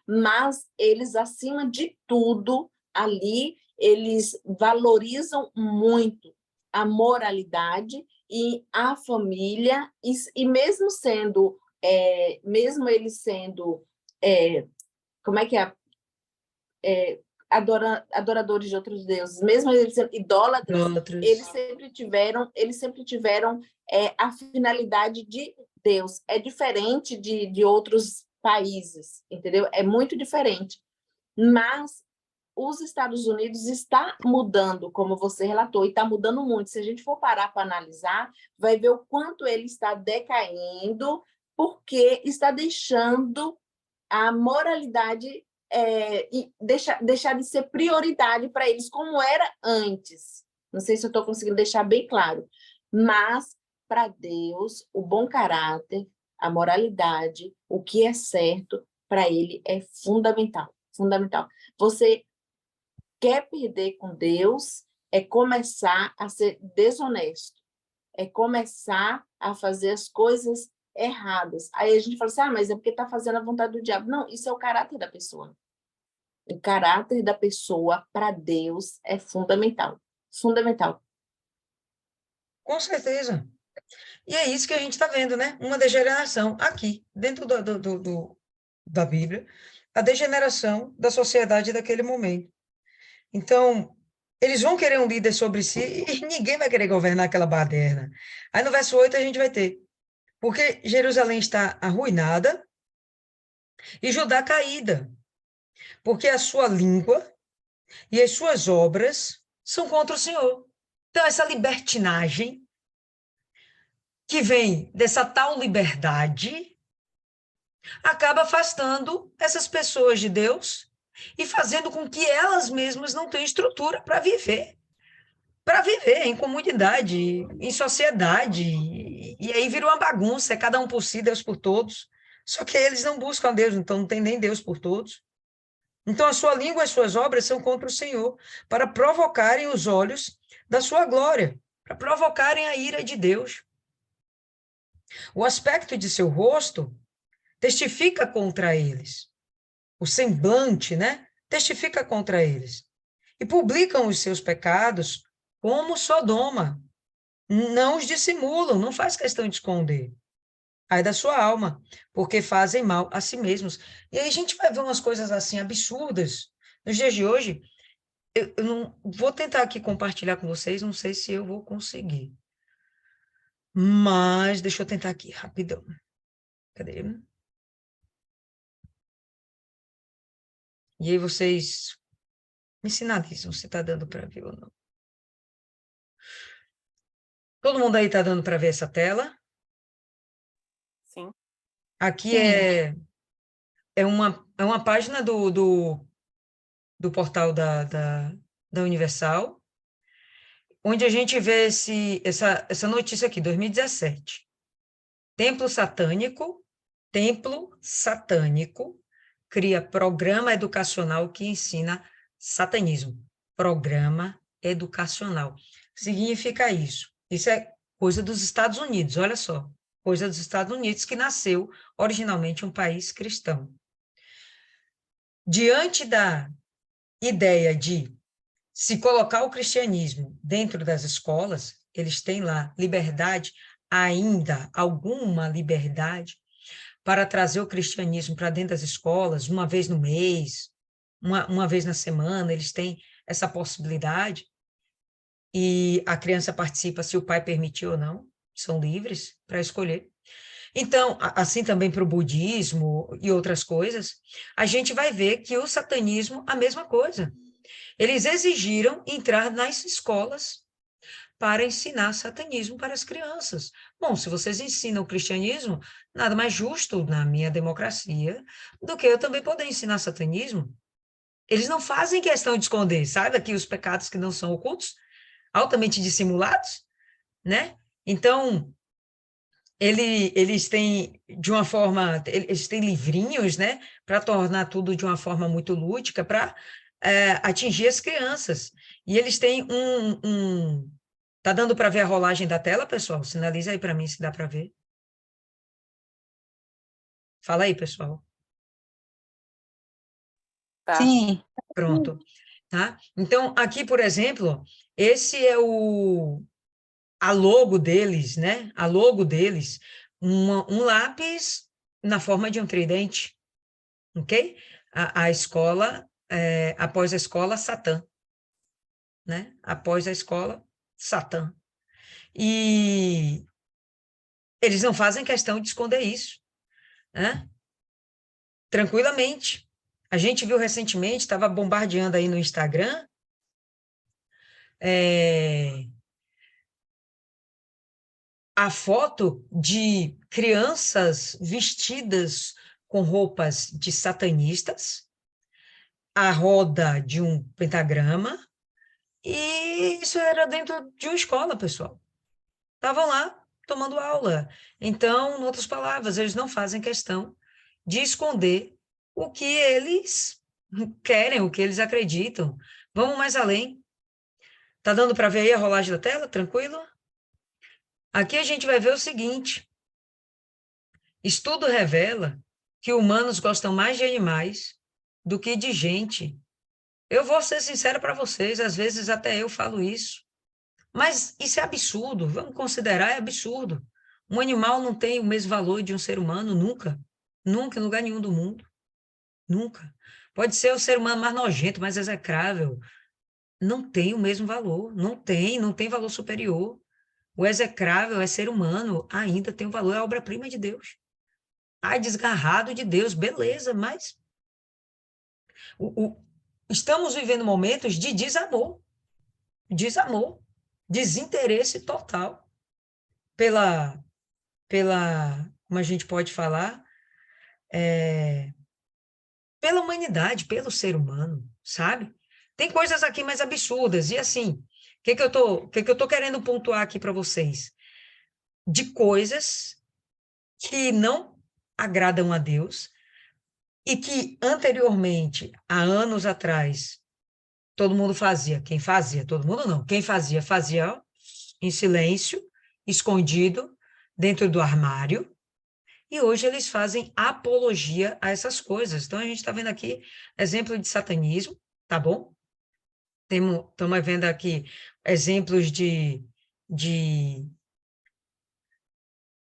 mas eles, acima de tudo, ali, eles valorizam muito a moralidade e a família, e mesmo sendo, mesmo eles sendo, como é que adoradores de outros deuses, mesmo eles sendo idólatras, Outros. eles sempre tiveram a finalidade de Deus. É diferente de outros países, entendeu? É muito diferente. Mas os Estados Unidos está mudando, como você relatou, e está mudando muito. Se a gente for parar para analisar, vai ver o quanto ele está decaindo, porque está deixando a moralidade e deixar de ser prioridade para eles, como era antes. Não sei se eu estou conseguindo deixar bem claro, mas para Deus, o bom caráter, a moralidade, o que é certo, para ele é fundamental, fundamental. Você quer perder com Deus, é começar a ser desonesto, é começar a fazer as coisas erradas. Aí a gente fala assim, mas é porque está fazendo a vontade do diabo. Não, isso é o caráter da pessoa. O caráter da pessoa para Deus é fundamental. Fundamental. Com certeza. E é isso que a gente está vendo, né? Uma degeneração aqui, dentro da Bíblia, a degeneração da sociedade daquele momento. Então, eles vão querer um líder sobre si e ninguém vai querer governar aquela baderna. Aí no verso 8 a gente vai ter, porque Jerusalém está arruinada e Judá caída, porque a sua língua e as suas obras são contra o Senhor. Então, essa libertinagem que vem dessa tal liberdade acaba afastando essas pessoas de Deus e fazendo com que elas mesmas não tenham estrutura para viver. Para viver em comunidade, em sociedade. E aí vira uma bagunça, é cada um por si, Deus por todos. Só que eles não buscam Deus, então não tem nem Deus por todos. Então a sua língua e as suas obras são contra o Senhor, para provocarem os olhos da sua glória, para provocarem a ira de Deus. O aspecto de seu rosto testifica contra eles. O semblante, né? Testifica contra eles. E publicam os seus pecados como Sodoma. Não os dissimulam, não faz questão de esconder. Ai da sua alma, porque fazem mal a si mesmos. E aí a gente vai ver umas coisas assim absurdas nos dias de hoje. Eu não vou tentar aqui compartilhar com vocês, não sei se eu vou conseguir. Mas deixa eu tentar aqui, rapidão. Cadê? E aí vocês me sinalizam se está dando para ver ou não. Todo mundo aí está dando para ver essa tela? Sim. Aqui Sim. é uma página do portal da Universal. onde a gente vê essa notícia aqui, 2017. Templo satânico cria programa educacional que ensina satanismo. Programa educacional. Significa isso. Isso é coisa dos Estados Unidos, olha só. Coisa dos Estados Unidos, que nasceu originalmente um país cristão. Diante da ideia de se colocar o cristianismo dentro das escolas, eles têm lá liberdade, ainda alguma liberdade, para trazer o cristianismo para dentro das escolas, uma vez no mês, uma vez na semana, eles têm essa possibilidade, e a criança participa se o pai permitir ou não, são livres para escolher. Então, assim também para o budismo e outras coisas, a gente vai ver que o satanismo, a mesma coisa. Eles exigiram entrar nas escolas para ensinar satanismo para as crianças. Bom, se vocês ensinam o cristianismo, nada mais justo na minha democracia do que eu também poder ensinar satanismo. Eles não fazem questão de esconder, sabe, aqui os pecados que não são ocultos, altamente dissimulados, né? Então, eles têm, de uma forma, eles têm livrinhos, né, para tornar tudo de uma forma muito lúdica, para atingir as crianças. E eles têm Tá dando para ver a rolagem da tela, pessoal? Sinaliza aí para mim se dá para ver. Fala aí, pessoal. Tá. Sim. Pronto. Tá? Então, aqui, por exemplo, esse é a logo deles, né? A logo deles, um lápis na forma de um tridente, ok? A escola, após a escola, Satã, né? Após a escola, Satã. E eles não fazem questão de esconder isso, né? Tranquilamente. A gente viu recentemente, estava bombardeando aí no Instagram, a foto de crianças vestidas com roupas de satanistas, a roda de um pentagrama, e isso era dentro de uma escola, pessoal. Estavam lá tomando aula. Então, em outras palavras, eles não fazem questão de esconder o que eles querem, o que eles acreditam. Vamos mais além. Tá dando para ver aí a rolagem da tela? Tranquilo? Aqui a gente vai ver o seguinte: estudo revela que humanos gostam mais de animais do que de gente. Eu vou ser sincero para vocês, às vezes até eu falo isso. Mas isso é absurdo, vamos considerar, é absurdo. Um animal não tem o mesmo valor de um ser humano, nunca. Nunca, em lugar nenhum do mundo. Nunca. Pode ser o ser humano mais nojento, mais execrável. Não tem o mesmo valor. Não tem valor superior. O execrável é ser humano, ainda tem o valor, é a obra-prima de Deus. Ai, desgarrado de Deus, beleza, mas estamos vivendo momentos de desamor, desinteresse total como a gente pode falar, pela humanidade, pelo ser humano, sabe? Tem coisas aqui mais absurdas, e assim, o que que eu tô querendo pontuar aqui para vocês? De coisas que não agradam a Deus e que anteriormente, há anos atrás, todo mundo fazia. Quem fazia? Todo mundo não. Quem fazia, fazia em silêncio, escondido, dentro do armário, e hoje eles fazem apologia a essas coisas. Então, a gente está vendo aqui exemplo de satanismo, tá bom? Estamos vendo aqui exemplos de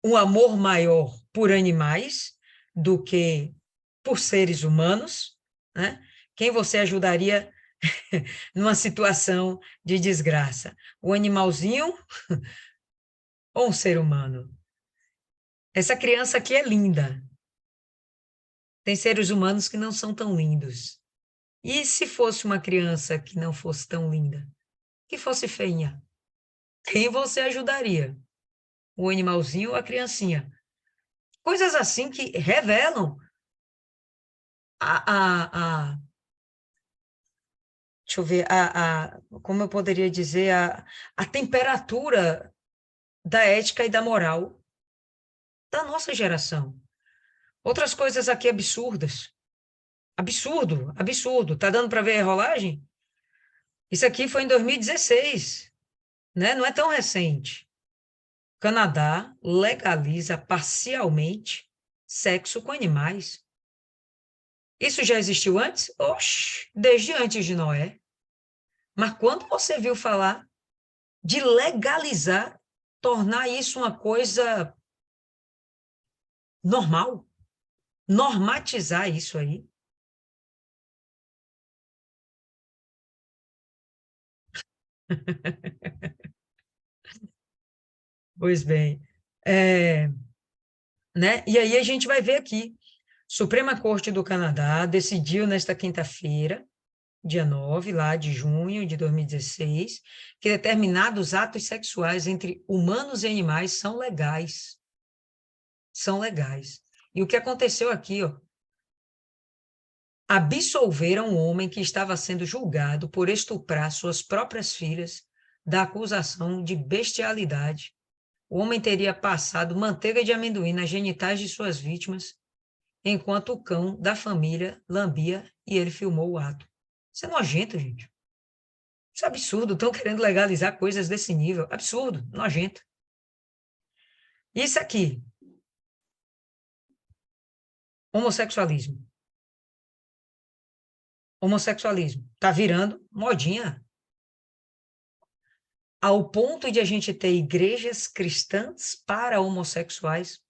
um amor maior por animais do que por seres humanos, né? Quem você ajudaria numa situação de desgraça? O animalzinho ou um ser humano? Essa criança aqui é linda. Tem seres humanos que não são tão lindos. E se fosse uma criança que não fosse tão linda? Que fosse feinha? Quem você ajudaria? O animalzinho ou a criancinha? Coisas assim que revelam a deixa eu ver, como eu poderia dizer, a temperatura da ética e da moral da nossa geração. Outras coisas aqui absurdas. Absurdo, absurdo. Tá dando para ver a rolagem? Isso aqui foi em 2016, né? Não é tão recente. Canadá legaliza parcialmente sexo com animais. Isso já existiu antes? Oxe, desde antes de Noé. Mas quando você viu falar de legalizar, tornar isso uma coisa normal, normatizar isso aí? Pois bem, é, né? E aí a gente vai ver aqui, Suprema Corte do Canadá decidiu nesta quinta-feira, dia 9 lá de junho de 2016, que determinados atos sexuais entre humanos e animais são legais. São legais. E o que aconteceu aqui, ó, absolveram um homem que estava sendo julgado por estuprar suas próprias filhas da acusação de bestialidade. O homem teria passado manteiga de amendoim nas genitais de suas vítimas, enquanto o cão da família lambia e ele filmou o ato. Isso é nojento, gente. Isso é absurdo. Estão querendo legalizar coisas desse nível. Absurdo, nojento. Isso aqui, homossexualismo. Homossexualismo. Está virando modinha. Ao ponto de a gente ter igrejas cristãs para homossexuais.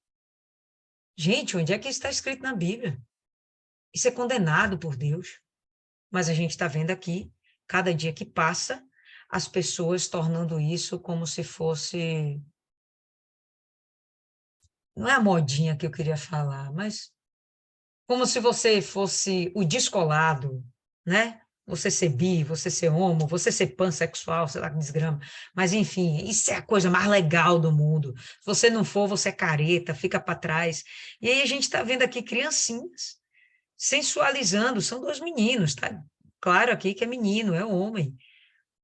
Gente, onde é que isso está escrito na Bíblia? Isso é condenado por Deus. Mas a gente está vendo aqui, cada dia que passa, as pessoas tornando isso como se fosse... Não é a modinha que eu queria falar, mas como se você fosse o descolado, né? Você ser bi, você ser homo, você ser pansexual, sei lá que desgrama. Mas, enfim, isso é a coisa mais legal do mundo. Se você não for, você é careta, fica para trás. E aí a gente está vendo aqui criancinhas sensualizando, são dois meninos, tá? Claro aqui que é menino, é homem.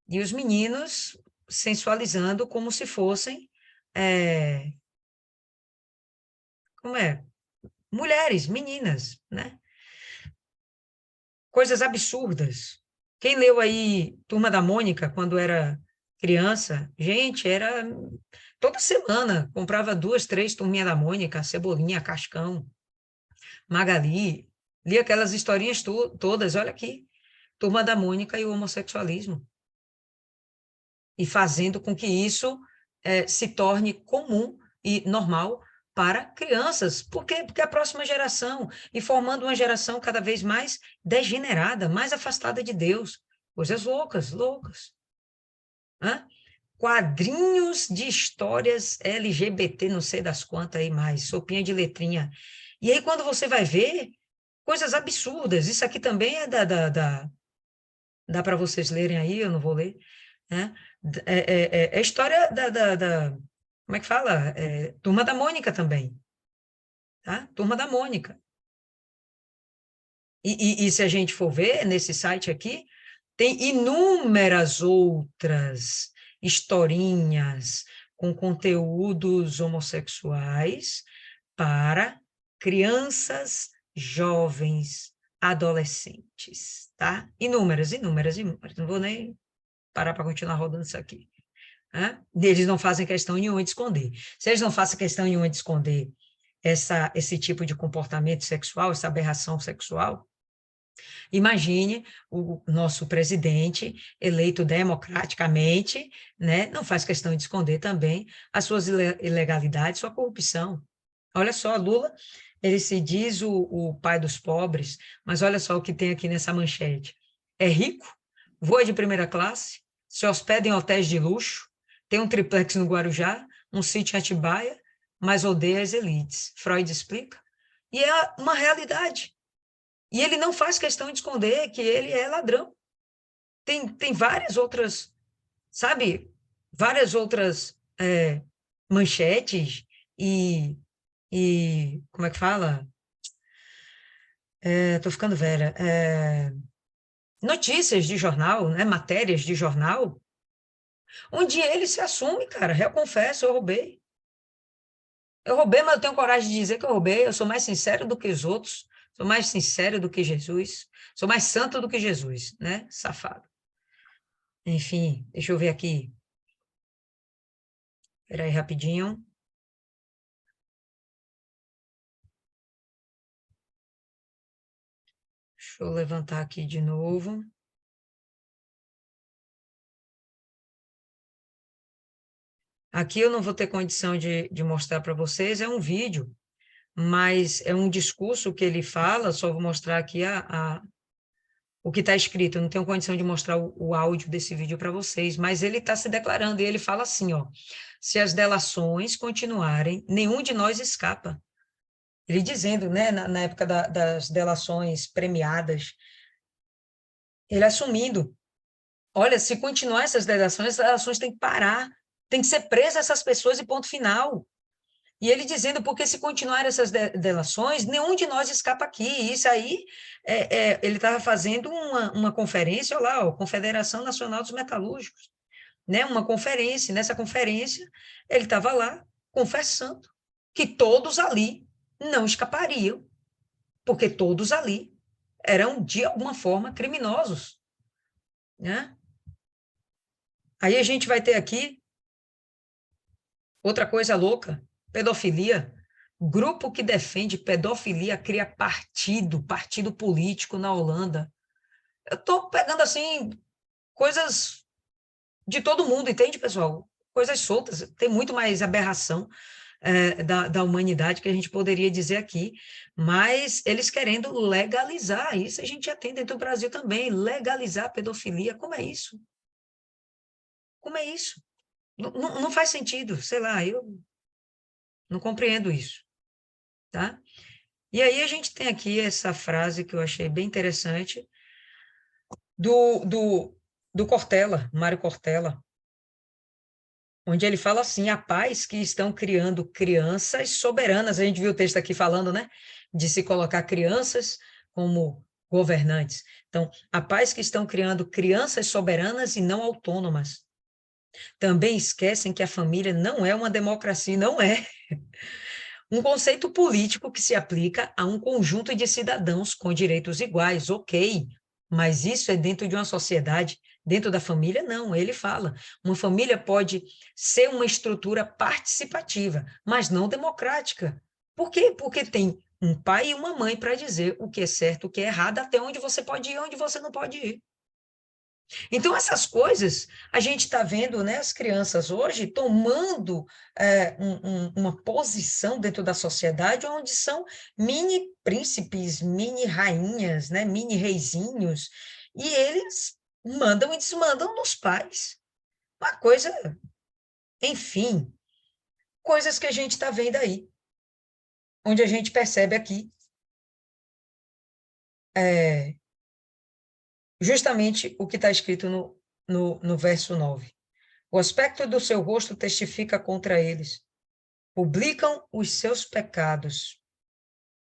E os meninos sensualizando como se fossem, como é? Mulheres, meninas, né? Coisas absurdas. Quem leu aí Turma da Mônica quando era criança? Gente, era toda semana, comprava 2, 3 Turminha da Mônica, Cebolinha, Cascão, Magali, lia aquelas historinhas todas, olha aqui, Turma da Mônica e o homossexualismo. E fazendo com que isso se torne comum e normal para crianças. Por quê? Porque a próxima geração, e formando uma geração cada vez mais degenerada, mais afastada de Deus. Coisas loucas, loucas. Hã? Quadrinhos de histórias LGBT, não sei das quantas aí mais, sopinha de letrinha. E aí, quando você vai ver, coisas absurdas. Isso aqui também é dá para vocês lerem aí, eu não vou ler, né? É a história como é que fala? Turma da Mônica também, tá? Turma da Mônica. E se a gente for ver nesse site aqui, tem inúmeras outras historinhas com conteúdos homossexuais para crianças, jovens, adolescentes, tá? Inúmeras, inúmeras, inúmeras. Não vou nem parar para continuar rodando isso aqui. Né? Eles não fazem questão nenhuma de esconder. Se eles não fazem questão nenhuma de esconder esse tipo de comportamento sexual, essa aberração sexual, imagine o nosso presidente, eleito democraticamente, né, não faz questão de esconder também as suas ilegalidades, sua corrupção. Olha só, Lula, ele se diz o pai dos pobres, mas olha só o que tem aqui nessa manchete. É rico, voa de primeira classe, se hospeda em hotéis de luxo, tem um triplex no Guarujá, um sítio em Atibaia, mas odeia as elites. Freud explica. E é uma realidade. E ele não faz questão de esconder que ele é ladrão. Tem várias outras, sabe, várias outras manchetes e, como é que fala? Tô ficando velha. notícias de jornal, né, matérias de jornal, onde ele se assume, cara, eu confesso, eu roubei. Eu roubei, mas eu tenho coragem de dizer que eu roubei, eu sou mais sincero do que os outros, sou mais sincero do que Jesus, sou mais santo do que Jesus, né, safado. Enfim, deixa eu ver aqui. Espera aí rapidinho. Deixa eu levantar aqui de novo. Aqui eu não vou ter condição de mostrar para vocês, é um vídeo, mas é um discurso que ele fala, só vou mostrar aqui o que está escrito, eu não tenho condição de mostrar o áudio desse vídeo para vocês, mas ele está se declarando, e ele fala assim, ó, se as delações continuarem, nenhum de nós escapa. Ele dizendo, né, na época das delações premiadas, ele assumindo, olha, se continuar essas delações têm que parar, tem que ser presas essas pessoas e ponto final. E ele dizendo, porque se continuar essas delações, nenhum de nós escapa aqui. Isso aí, ele estava fazendo uma conferência, olha lá, ó, Confederação Nacional dos Metalúrgicos, né? Uma conferência, nessa conferência, ele estava lá confessando que todos ali não escapariam, porque todos ali eram, de alguma forma, criminosos, né? Aí a gente vai ter aqui outra coisa louca, pedofilia. Grupo que defende pedofilia cria partido político na Holanda. Eu estou pegando, assim, coisas de todo mundo, entende, pessoal? Coisas soltas. Tem muito mais aberração da humanidade que a gente poderia dizer aqui, mas eles querendo legalizar isso, a gente já tem dentro do Brasil também, legalizar a pedofilia. Como é isso? Como é isso? Não faz sentido, sei lá, eu não compreendo isso, tá? E aí a gente tem aqui essa frase que eu achei bem interessante do Cortella, Mário Cortella, onde ele fala assim, a paz que estão criando crianças soberanas, a gente viu o texto aqui falando, né, de se colocar crianças como governantes. Então, a paz que estão criando crianças soberanas e não autônomas. Também esquecem que a família não é uma democracia, não é. Um conceito político que se aplica a um conjunto de cidadãos com direitos iguais, ok, mas isso é dentro de uma sociedade, dentro da família, não, ele fala. Uma família pode ser uma estrutura participativa, mas não democrática. Por quê? Porque tem um pai e uma mãe para dizer o que é certo, o que é errado, até onde você pode ir, onde você não pode ir. Então, essas coisas, a gente está vendo, né, as crianças hoje tomando uma posição dentro da sociedade onde são mini príncipes, mini rainhas, né, mini reizinhos, e eles mandam e desmandam nos pais. Uma coisa, enfim, coisas que a gente está vendo aí, onde a gente percebe aqui justamente o que está escrito no verso 9. O aspecto do seu rosto testifica contra eles. Publicam os seus pecados,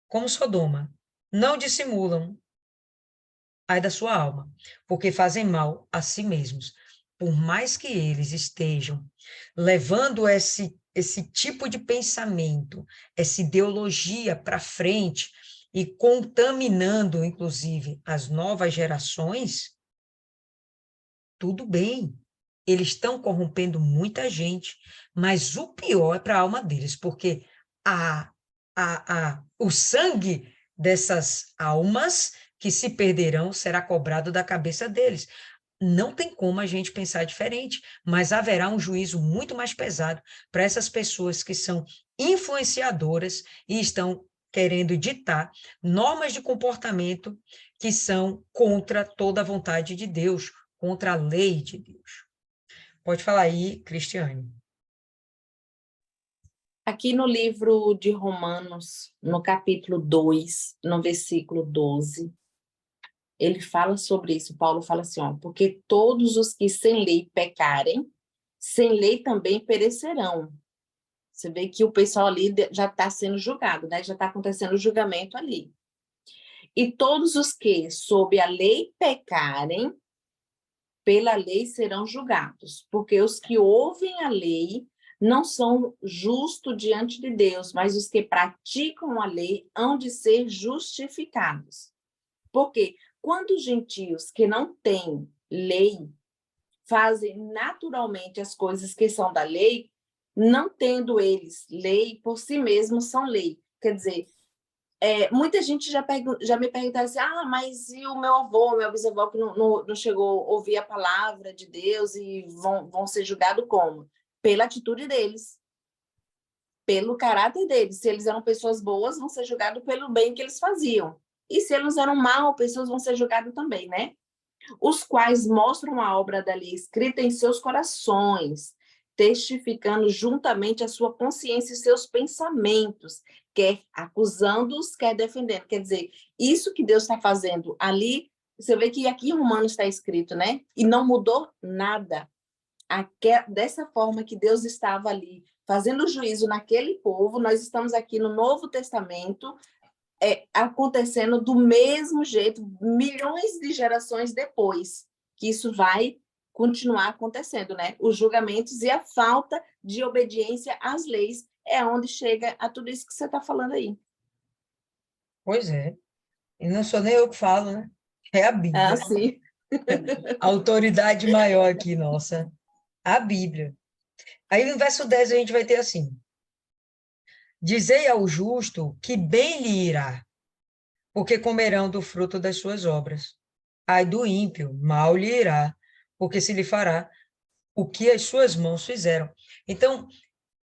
como Sodoma. Não dissimulam, ai da sua alma, porque fazem mal a si mesmos. Por mais que eles estejam levando esse tipo de pensamento, essa ideologia para frente e contaminando, inclusive, as novas gerações, tudo bem. Eles estão corrompendo muita gente, mas o pior é para a alma deles, porque o sangue dessas almas que se perderão será cobrado da cabeça deles. Não tem como a gente pensar diferente, mas haverá um juízo muito mais pesado para essas pessoas que são influenciadoras e estão querendo ditar normas de comportamento que são contra toda a vontade de Deus, contra a lei de Deus. Pode falar aí, Cristiane. Aqui no livro de Romanos, no capítulo 2, no versículo 12, ele fala sobre isso. Paulo fala assim, ó, porque todos os que sem lei pecarem, sem lei também perecerão. Você vê que o pessoal ali já está sendo julgado, né? Já está acontecendo o julgamento ali. E todos os que, sob a lei, pecarem, pela lei serão julgados. Porque os que ouvem a lei não são justos diante de Deus, mas os que praticam a lei hão de ser justificados. Porque quando os gentios que não têm lei fazem naturalmente as coisas que são da lei, não tendo eles lei, por si mesmos são lei. Quer dizer, muita gente já me pergunta assim, mas e o meu avô, meu bisavô que não chegou a ouvir a palavra de Deus e vão ser julgados como? Pela atitude deles, pelo caráter deles. Se eles eram pessoas boas, vão ser julgados pelo bem que eles faziam. E se eles eram mal, pessoas vão ser julgadas também, né? Os quais mostram a obra da lei escrita em seus corações, testificando juntamente a sua consciência e seus pensamentos, quer acusando-os, quer defendendo. Quer dizer, isso que Deus está fazendo ali, você vê que aqui em Romanos está escrito, né? E não mudou nada. Dessa forma que Deus estava ali, fazendo juízo naquele povo, nós estamos aqui no Novo Testamento, acontecendo do mesmo jeito, milhões de gerações depois, que isso vai continuar acontecendo, né? Os julgamentos e a falta de obediência às leis é onde chega a tudo isso que você está falando aí. Pois é. E não sou nem eu que falo, né? É a Bíblia. Sim. A autoridade maior aqui, nossa. A Bíblia. Aí no verso 10 a gente vai ter assim: dizei ao justo que bem lhe irá, porque comerão do fruto das suas obras. Ai do ímpio, mal lhe irá, porque se lhe fará o que as suas mãos fizeram. Então,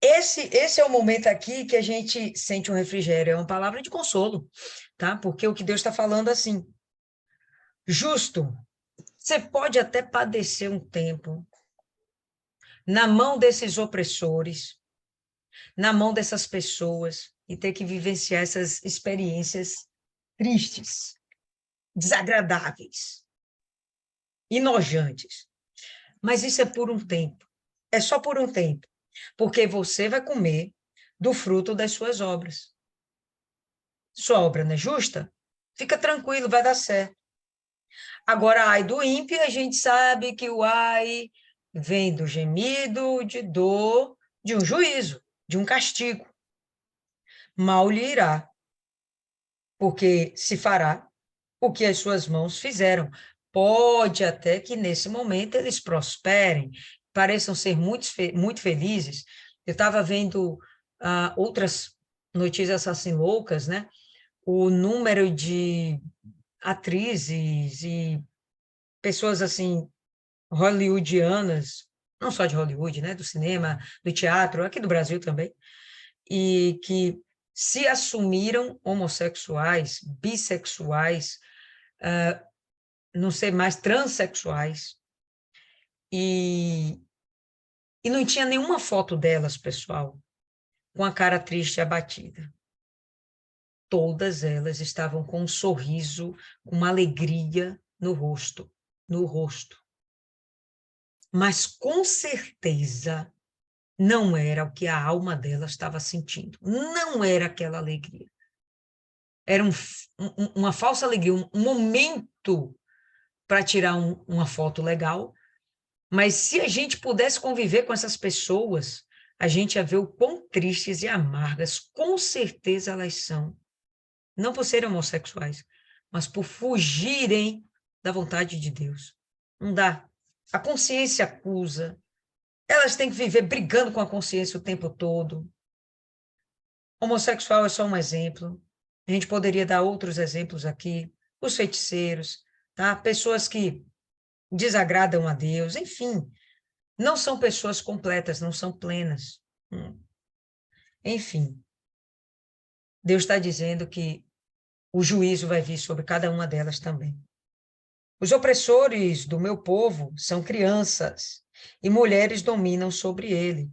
esse é o momento aqui que a gente sente um refrigério, é uma palavra de consolo, tá? Porque o que Deus está falando assim, justo, você pode até padecer um tempo na mão desses opressores, na mão dessas pessoas, e ter que vivenciar essas experiências tristes, desagradáveis, enojantes. Mas isso é por um tempo. É só por um tempo. Porque você vai comer do fruto das suas obras. Sua obra não é justa? Fica tranquilo, vai dar certo. Agora, ai do ímpio, a gente sabe que o ai vem do gemido, de dor, de um juízo, de um castigo. Mal lhe irá, porque se fará o que as suas mãos fizeram. Pode até que nesse momento eles prosperem, pareçam ser muito felizes. Eu estava vendo outras notícias assim loucas, né? O número de atrizes e pessoas assim hollywoodianas, não só de Hollywood, né? Do cinema, do teatro, aqui do Brasil também, e que se assumiram homossexuais, bissexuais, não sei mais, transexuais, e não tinha nenhuma foto delas, pessoal, com a cara triste e abatida. Todas elas estavam com um sorriso, uma alegria no rosto, no rosto. Mas, com certeza, não era o que a alma delas estava sentindo. Não era aquela alegria. Era uma falsa alegria, um momento para tirar uma foto legal. Mas se a gente pudesse conviver com essas pessoas, a gente ia ver o quão tristes e amargas, com certeza elas são. Não por serem homossexuais, mas por fugirem da vontade de Deus. Não dá. A consciência acusa. Elas têm que viver brigando com a consciência o tempo todo. Homossexual é só um exemplo. A gente poderia dar outros exemplos aqui. Os feiticeiros, tá? Pessoas que desagradam a Deus, enfim. Não são pessoas completas, não são plenas. Enfim, Deus está dizendo que o juízo vai vir sobre cada uma delas também. Os opressores do meu povo são crianças, e mulheres dominam sobre ele.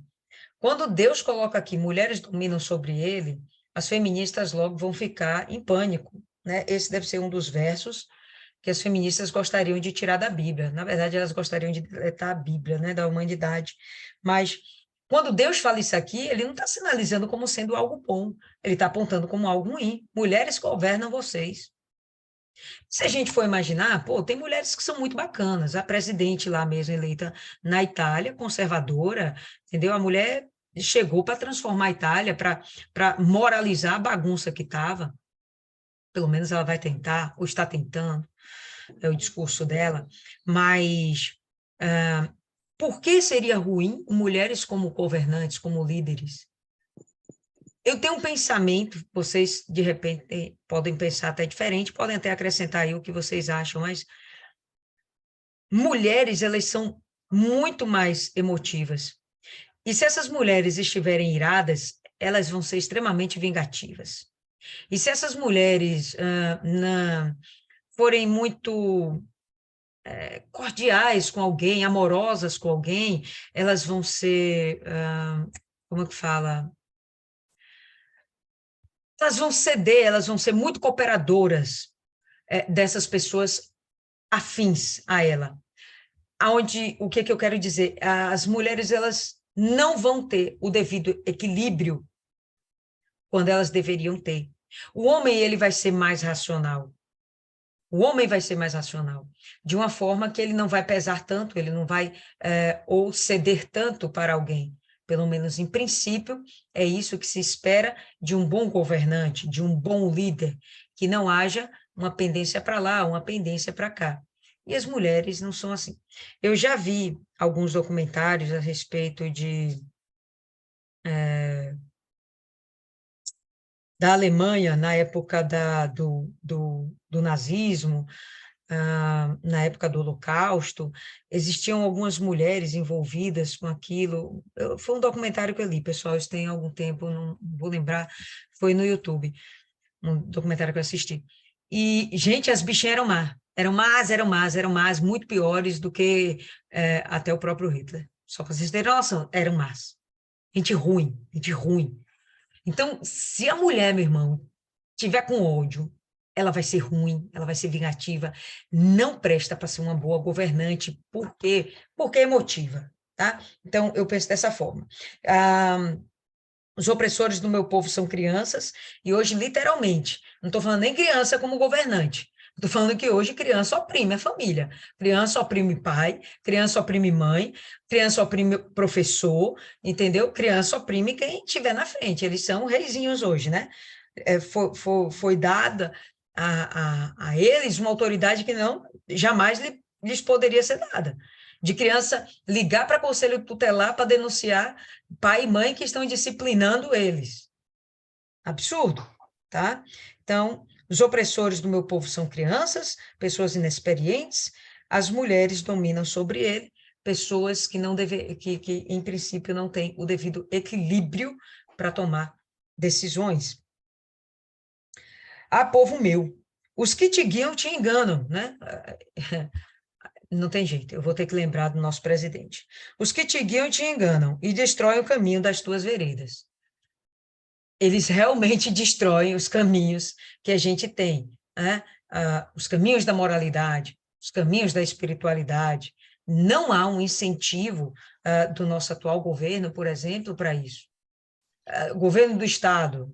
Quando Deus coloca aqui mulheres dominam sobre ele, as feministas logo vão ficar em pânico, né? Esse deve ser um dos versos que as feministas gostariam de tirar da Bíblia. Na verdade, elas gostariam de deletar a Bíblia, né, da humanidade. Mas quando Deus fala isso aqui, ele não está sinalizando como sendo algo bom. Ele está apontando como algo ruim. Mulheres governam vocês. Se a gente for imaginar, pô, tem mulheres que são muito bacanas. A presidente lá mesmo eleita na Itália, conservadora, entendeu? A mulher chegou para transformar a Itália, para moralizar a bagunça que estava. Pelo menos ela vai tentar, ou está tentando, é o discurso dela. Mas por que seria ruim mulheres como governantes, como líderes? Eu tenho um pensamento, vocês de repente podem pensar até diferente, podem até acrescentar aí o que vocês acham, mas mulheres, elas são muito mais emotivas. E se essas mulheres estiverem iradas, elas vão ser extremamente vingativas. E se essas mulheres forem muito cordiais com alguém, amorosas com alguém, elas vão ser, como é que fala? Elas vão ceder, elas vão ser muito cooperadoras dessas pessoas afins a ela. Aonde, o que eu quero dizer? As mulheres, elas não vão ter o devido equilíbrio quando elas deveriam ter. O homem, ele vai ser mais racional. O homem vai ser mais racional, de uma forma que ele não vai pesar tanto, ele não vai ou ceder tanto para alguém. Pelo menos em princípio, é isso que se espera de um bom governante, de um bom líder, que não haja uma pendência para lá, uma pendência para cá. E as mulheres não são assim. Eu já vi alguns documentários a respeito da Alemanha, na época do nazismo, na época do Holocausto, existiam algumas mulheres envolvidas com aquilo. Foi um documentário que eu li, pessoal, isso tem algum tempo, não vou lembrar, foi no YouTube, um documentário que eu assisti. E, gente, as bichinhas eram más, muito piores do que até o próprio Hitler. Só para vocês terem noção, eram más. Gente ruim, gente ruim. Então, se a mulher, meu irmão, tiver com ódio, ela vai ser ruim, ela vai ser vingativa, não presta para ser uma boa governante, por quê? Porque é emotiva, tá? Então, eu penso dessa forma. Os opressores do meu povo são crianças, e hoje, literalmente, não estou falando nem criança como governante, estou falando que hoje criança oprime a família, criança oprime pai, criança oprime mãe, criança oprime professor, entendeu? Criança oprime quem estiver na frente, eles são reizinhos hoje, né? Foi dada a eles uma autoridade que não jamais lhes poderia ser dada. De criança ligar para conselho tutelar para denunciar pai e mãe que estão disciplinando eles. Absurdo, tá? Então, os opressores do meu povo são crianças, pessoas inexperientes, as mulheres dominam sobre ele, pessoas que não que em princípio não têm o devido equilíbrio para tomar decisões. Ah, povo meu, os que te guiam te enganam, né? Não tem jeito, eu vou ter que lembrar do nosso presidente. Os que te guiam te enganam e destroem o caminho das tuas veredas. Eles realmente destroem os caminhos que a gente tem, né? Os caminhos da moralidade, os caminhos da espiritualidade. Não há um incentivo do nosso atual governo, por exemplo, para isso. Governo do Estado,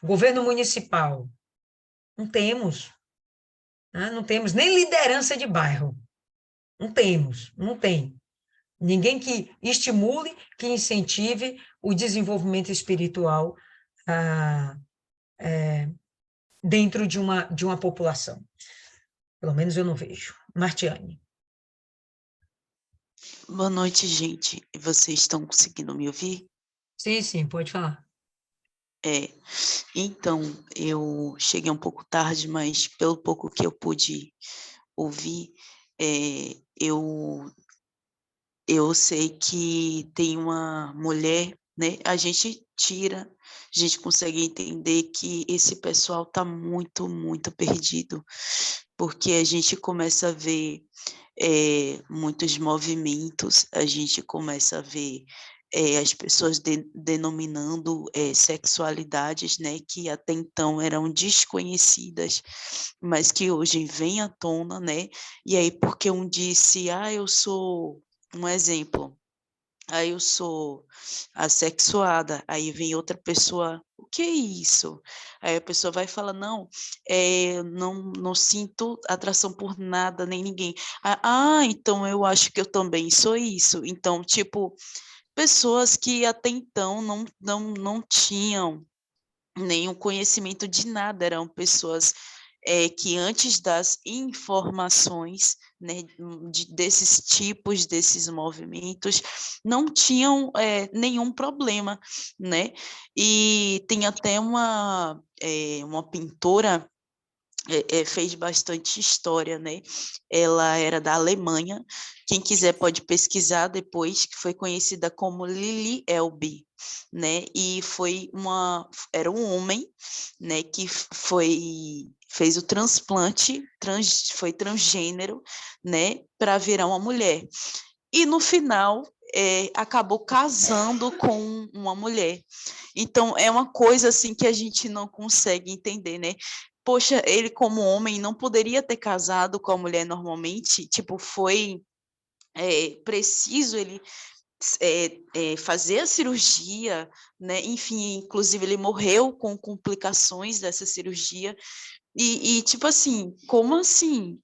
governo municipal, não temos. Não temos nem liderança de bairro. Não temos, não tem. Ninguém que estimule, que incentive o desenvolvimento espiritual dentro de uma população. Pelo menos eu não vejo. Martiane. Boa noite, gente. Vocês estão conseguindo me ouvir? Sim, pode falar. Então, eu cheguei um pouco tarde, mas pelo pouco que eu pude ouvir, eu sei que tem uma mulher, né? A gente consegue entender que esse pessoal está muito, muito perdido, porque a gente começa a ver muitos movimentos, a gente começa a ver as pessoas denominando sexualidades, né, que até então eram desconhecidas, mas que hoje vêm à tona, né, e aí porque um disse, eu sou, um exemplo, Aí eu sou assexuada, aí vem outra pessoa, o que é isso? Aí a pessoa vai e fala, não, não sinto atração por nada, nem ninguém. Então eu acho que eu também sou isso. Então, tipo, pessoas que até então não tinham nenhum conhecimento de nada, eram pessoas que antes das informações, né, desses tipos, desses movimentos, não tinham nenhum problema, né? E tem até uma pintora fez bastante história, né? Ela era da Alemanha. Quem quiser pode pesquisar depois, que foi conhecida como Lili Elbe, né? E era um homem, né? Que fez o transplante, foi transgênero, né? Para virar uma mulher. E no final acabou casando com uma mulher. Então é uma coisa assim que a gente não consegue entender, né? Poxa, ele como homem não poderia ter casado com a mulher normalmente, tipo, foi preciso ele fazer a cirurgia, né? Enfim, inclusive ele morreu com complicações dessa cirurgia. Tipo assim, como assim?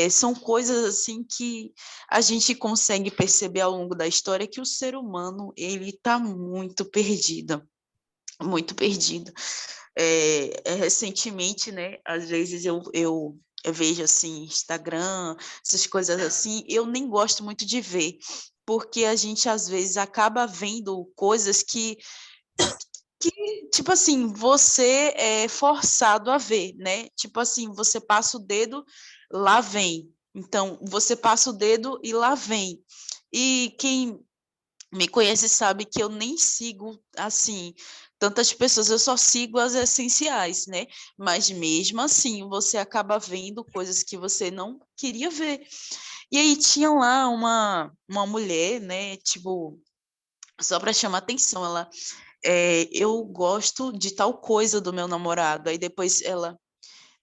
São coisas assim que a gente consegue perceber ao longo da história que o ser humano ele está muito perdido, muito perdido. Recentemente, né? Às vezes eu vejo assim Instagram, essas coisas assim, eu nem gosto muito de ver, porque a gente às vezes acaba vendo coisas que, tipo assim, você é forçado a ver, né? Tipo assim, você passa o dedo, lá vem. Então, você passa o dedo e lá vem. E quem me conhece sabe que eu nem sigo, assim, tantas pessoas, eu só sigo as essenciais, né? Mas mesmo assim, você acaba vendo coisas que você não queria ver. E aí tinha lá uma mulher, né? Tipo, só para chamar atenção, eu gosto de tal coisa do meu namorado. Aí depois ela,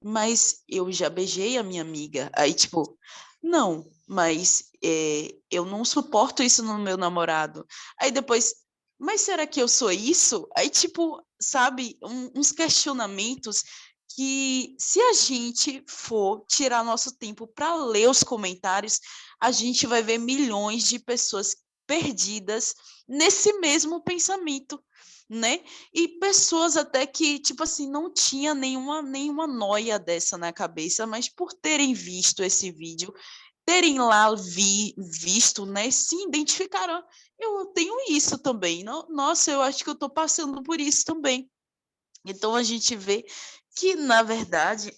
mas eu já beijei a minha amiga. Aí, tipo, não, mas eu não suporto isso no meu namorado. Aí depois, mas será que eu sou isso? Aí, tipo, sabe, uns questionamentos que, se a gente for tirar nosso tempo para ler os comentários, a gente vai ver milhões de pessoas perdidas nesse mesmo pensamento, né? E pessoas até que, tipo assim, não tinha nenhuma noia dessa na cabeça, mas por terem visto esse vídeo, terem lá visto, né, se identificaram. Eu tenho isso também. Nossa, eu acho que eu estou passando por isso também. Então a gente vê que, na verdade,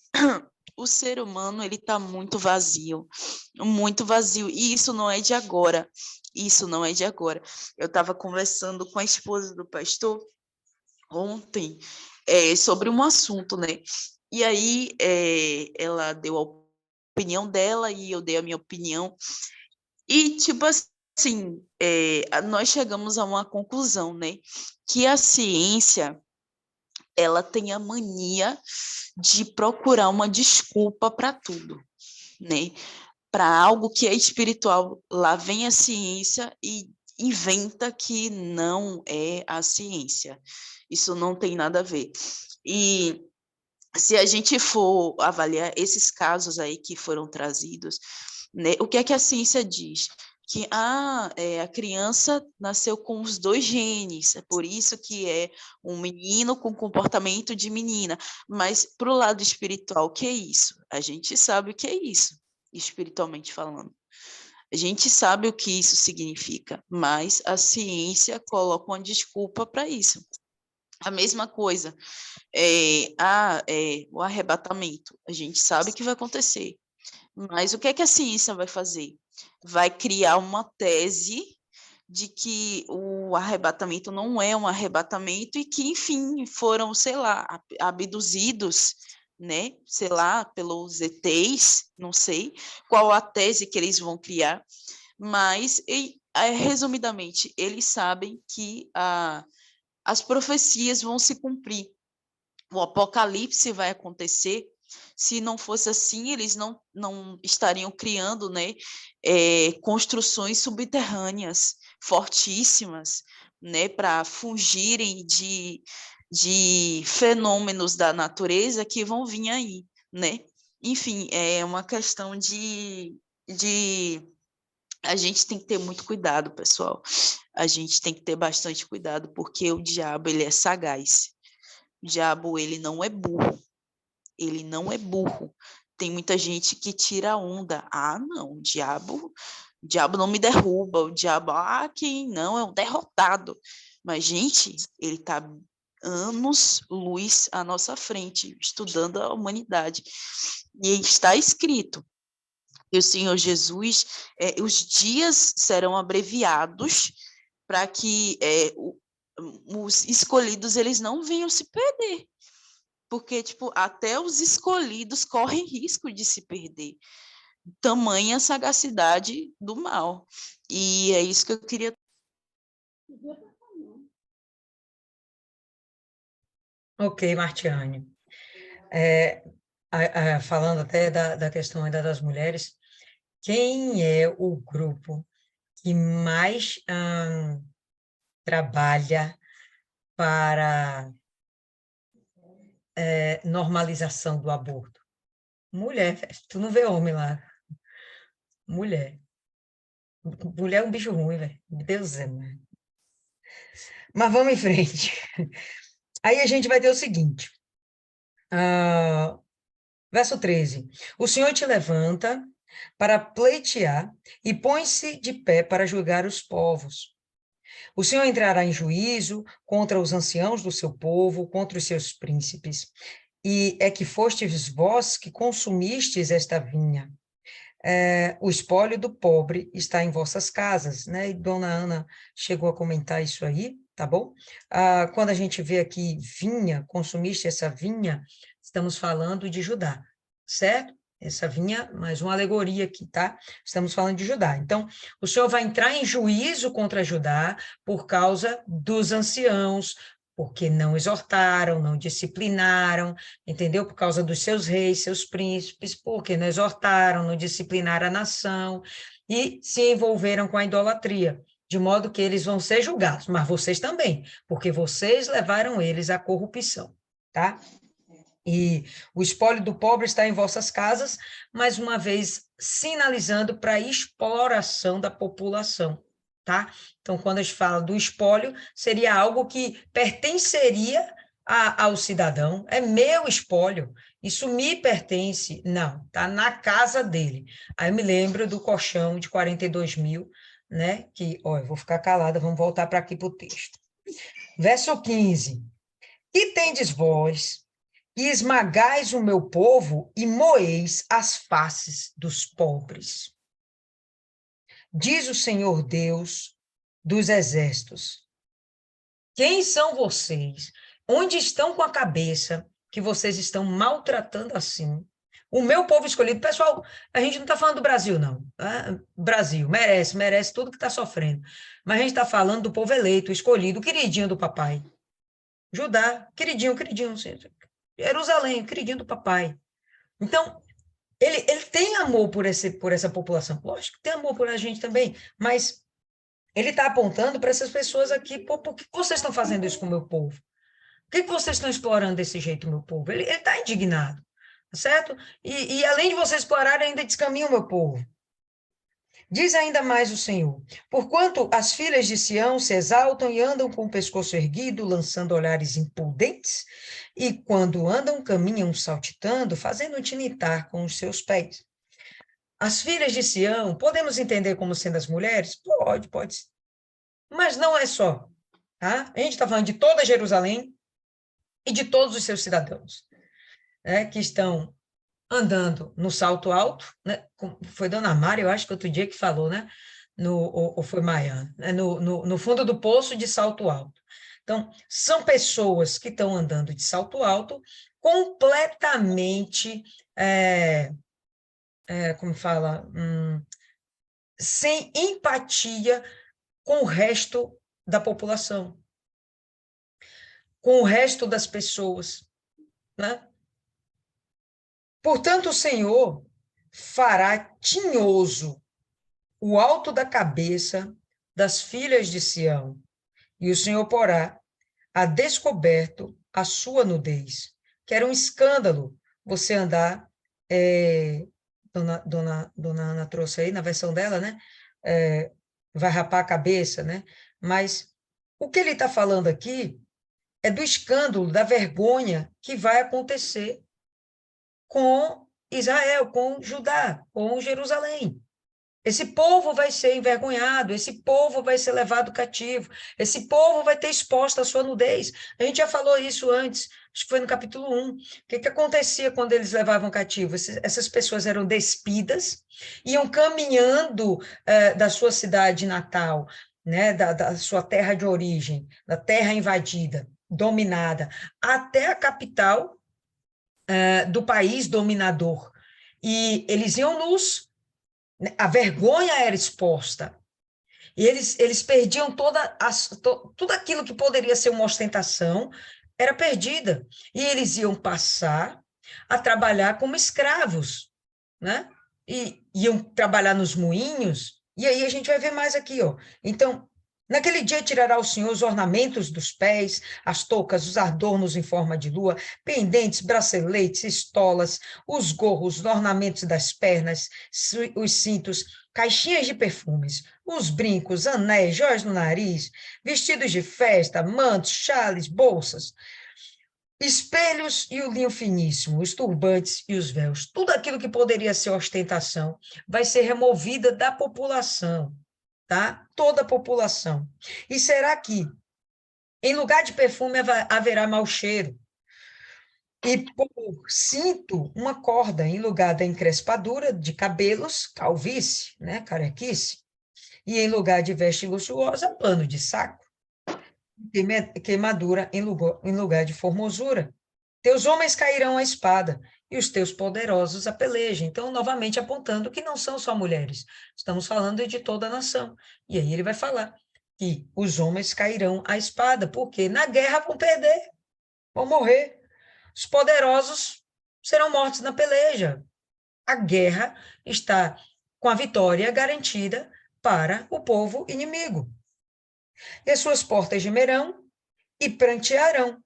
o ser humano ele está muito vazio, muito vazio. E isso não é de agora. Isso não é de agora. Eu estava conversando com a esposa do pastor ontem sobre um assunto, né? E aí ela deu a opinião dela e eu dei a minha opinião. E, tipo assim, nós chegamos a uma conclusão, né? Que a ciência, ela tem a mania de procurar uma desculpa para tudo, né? Para algo que é espiritual, lá vem a ciência e inventa que não é a ciência. Isso não tem nada a ver. E se a gente for avaliar esses casos aí que foram trazidos, né, o que é que a ciência diz? Que a criança nasceu com os dois genes, é por isso que é um menino com comportamento de menina. Mas para o lado espiritual, o que é isso? A gente sabe o que é isso, espiritualmente falando. A gente sabe o que isso significa, mas a ciência coloca uma desculpa para isso. A mesma coisa, o arrebatamento. A gente sabe que vai acontecer, mas o que é que a ciência vai fazer? Vai criar uma tese de que o arrebatamento não é um arrebatamento e que, enfim, foram, sei lá, abduzidos, né? Sei lá, pelos ETs, não sei qual a tese que eles vão criar, mas, resumidamente, eles sabem que as profecias vão se cumprir. O apocalipse vai acontecer Se não fosse assim, eles não estariam criando, né, construções subterrâneas fortíssimas, né, para fugirem de fenômenos da natureza que vão vir aí, né? Enfim, é uma questão de a gente tem que ter muito cuidado, pessoal. A gente tem que ter bastante cuidado, porque o diabo, ele é sagaz. O diabo, ele não é burro. Ele não é burro. Tem muita gente que tira onda. Ah, não, o diabo não me derruba. O diabo, quem não, é um derrotado. Mas, gente, ele está anos-luz à nossa frente, estudando a humanidade. E está escrito que o Senhor Jesus, os dias serão abreviados para que os escolhidos eles não venham se perder, porque tipo até os escolhidos correm risco de se perder. Tamanha sagacidade do mal. E é isso que eu queria. Ok, Martiane. Falando até da questão ainda das mulheres, quem é o grupo que mais trabalha para normalização do aborto? Mulher, velho. Tu não vê homem lá. Mulher. Mulher é um bicho ruim, velho. Meu Deus é, mano. Mas vamos em frente. Aí a gente vai ter o seguinte. Verso 13. O Senhor te levanta para pleitear e põe-se de pé para julgar os povos. O Senhor entrará em juízo contra os anciãos do seu povo, contra os seus príncipes. E é que fostes vós que consumistes esta vinha. O espólio do pobre está em vossas casas, né? E Dona Ana chegou a comentar isso aí, tá bom? Quando a gente vê aqui vinha, consumiste essa vinha, estamos falando de Judá, certo? Essa vinha, mais uma alegoria aqui, tá? Estamos falando de Judá. Então, o Senhor vai entrar em juízo contra Judá por causa dos anciãos, porque não exortaram, não disciplinaram, entendeu? Por causa dos seus reis, seus príncipes, porque não exortaram, não disciplinaram a nação e se envolveram com a idolatria, de modo que eles vão ser julgados, mas vocês também, porque vocês levaram eles à corrupção, tá? E o espólio do pobre está em vossas casas, mais uma vez sinalizando para a exploração da população, tá? Então, quando a gente fala do espólio, seria algo que pertenceria ao cidadão, é meu espólio, isso me pertence, não, está na casa dele. Aí eu me lembro do colchão de 42 mil, né? Que, ó, eu vou ficar calada, vamos voltar para aqui para o texto. Verso 15. Que tendes vós, e esmagais o meu povo e moeis as faces dos pobres. Diz o Senhor Deus dos exércitos. Quem são vocês? Onde estão com a cabeça que vocês estão maltratando assim? O meu povo escolhido, pessoal, a gente não está falando do Brasil, não. Tá? Brasil, merece tudo que está sofrendo. Mas a gente está falando do povo eleito, escolhido, o queridinho do papai. Judá, queridinho. Jerusalém, queridinho do papai. Então, ele tem amor por essa população. Lógico que tem amor por a gente também, mas ele está apontando para essas pessoas aqui, pô, por que vocês estão fazendo isso com o meu povo? Por que vocês estão explorando desse jeito o meu povo? Ele está indignado, certo? E além de vocês explorarem, ainda descaminham o meu povo. Diz ainda mais o Senhor: porquanto as filhas de Sião se exaltam e andam com o pescoço erguido, lançando olhares impudentes, e quando andam, caminham saltitando, fazendo tinitar com os seus pés. As filhas de Sião, podemos entender como sendo as mulheres? Pode. Mas não é só, tá? A gente está falando de toda Jerusalém e de todos os seus cidadãos, né, que estão andando no salto alto, né? Foi Dona Mara, eu acho que outro dia que falou, né? Ou foi Maiana, né? No fundo do poço de salto alto. Então, são pessoas que estão andando de salto alto completamente, como fala, sem empatia com o resto da população, com o resto das pessoas, né? Portanto, o Senhor fará tinhoso o alto da cabeça das filhas de Sião, e o Senhor porá a descoberto a sua nudez, que era um escândalo você andar, Dona Ana trouxe aí na versão dela, né? Vai rapar a cabeça, né? Mas o que ele está falando aqui é do escândalo, da vergonha que vai acontecer com Israel, com Judá, com Jerusalém. Esse povo vai ser envergonhado, esse povo vai ser levado cativo, esse povo vai ter exposto a sua nudez. A gente já falou isso antes, acho que foi no capítulo 1. O que acontecia quando eles levavam cativo? Essas pessoas eram despidas, iam caminhando da sua cidade natal, né, da sua terra de origem, da terra invadida, dominada, até a capital do país dominador. E eles iam nus, a vergonha era exposta. E eles perdiam tudo aquilo que poderia ser uma ostentação, era perdida. E eles iam passar a trabalhar como escravos, né? E iam trabalhar nos moinhos. E aí a gente vai ver mais aqui, ó. Então, naquele dia tirará o Senhor os ornamentos dos pés, as toucas, os adornos em forma de lua, pendentes, braceletes, estolas, os gorros, os ornamentos das pernas, os cintos, caixinhas de perfumes, os brincos, anéis, joias no nariz, vestidos de festa, mantos, chales, bolsas, espelhos e o linho finíssimo, os turbantes e os véus. Tudo aquilo que poderia ser ostentação vai ser removida da população, tá? Toda a população. E será que, em lugar de perfume, haverá mau cheiro? E por cinto, uma corda, em lugar da encrespadura de cabelos, calvície, né? Carequice. E em lugar de veste luxuosa, pano de saco. Queimadura em lugar de formosura. Teus homens cairão à espada, e os teus poderosos a peleja. Então, novamente apontando que não são só mulheres, estamos falando de toda a nação. E aí ele vai falar que os homens cairão à espada, porque na guerra vão perder, vão morrer. Os poderosos serão mortos na peleja. A guerra está com a vitória garantida para o povo inimigo. E as suas portas gemerão e prantearão.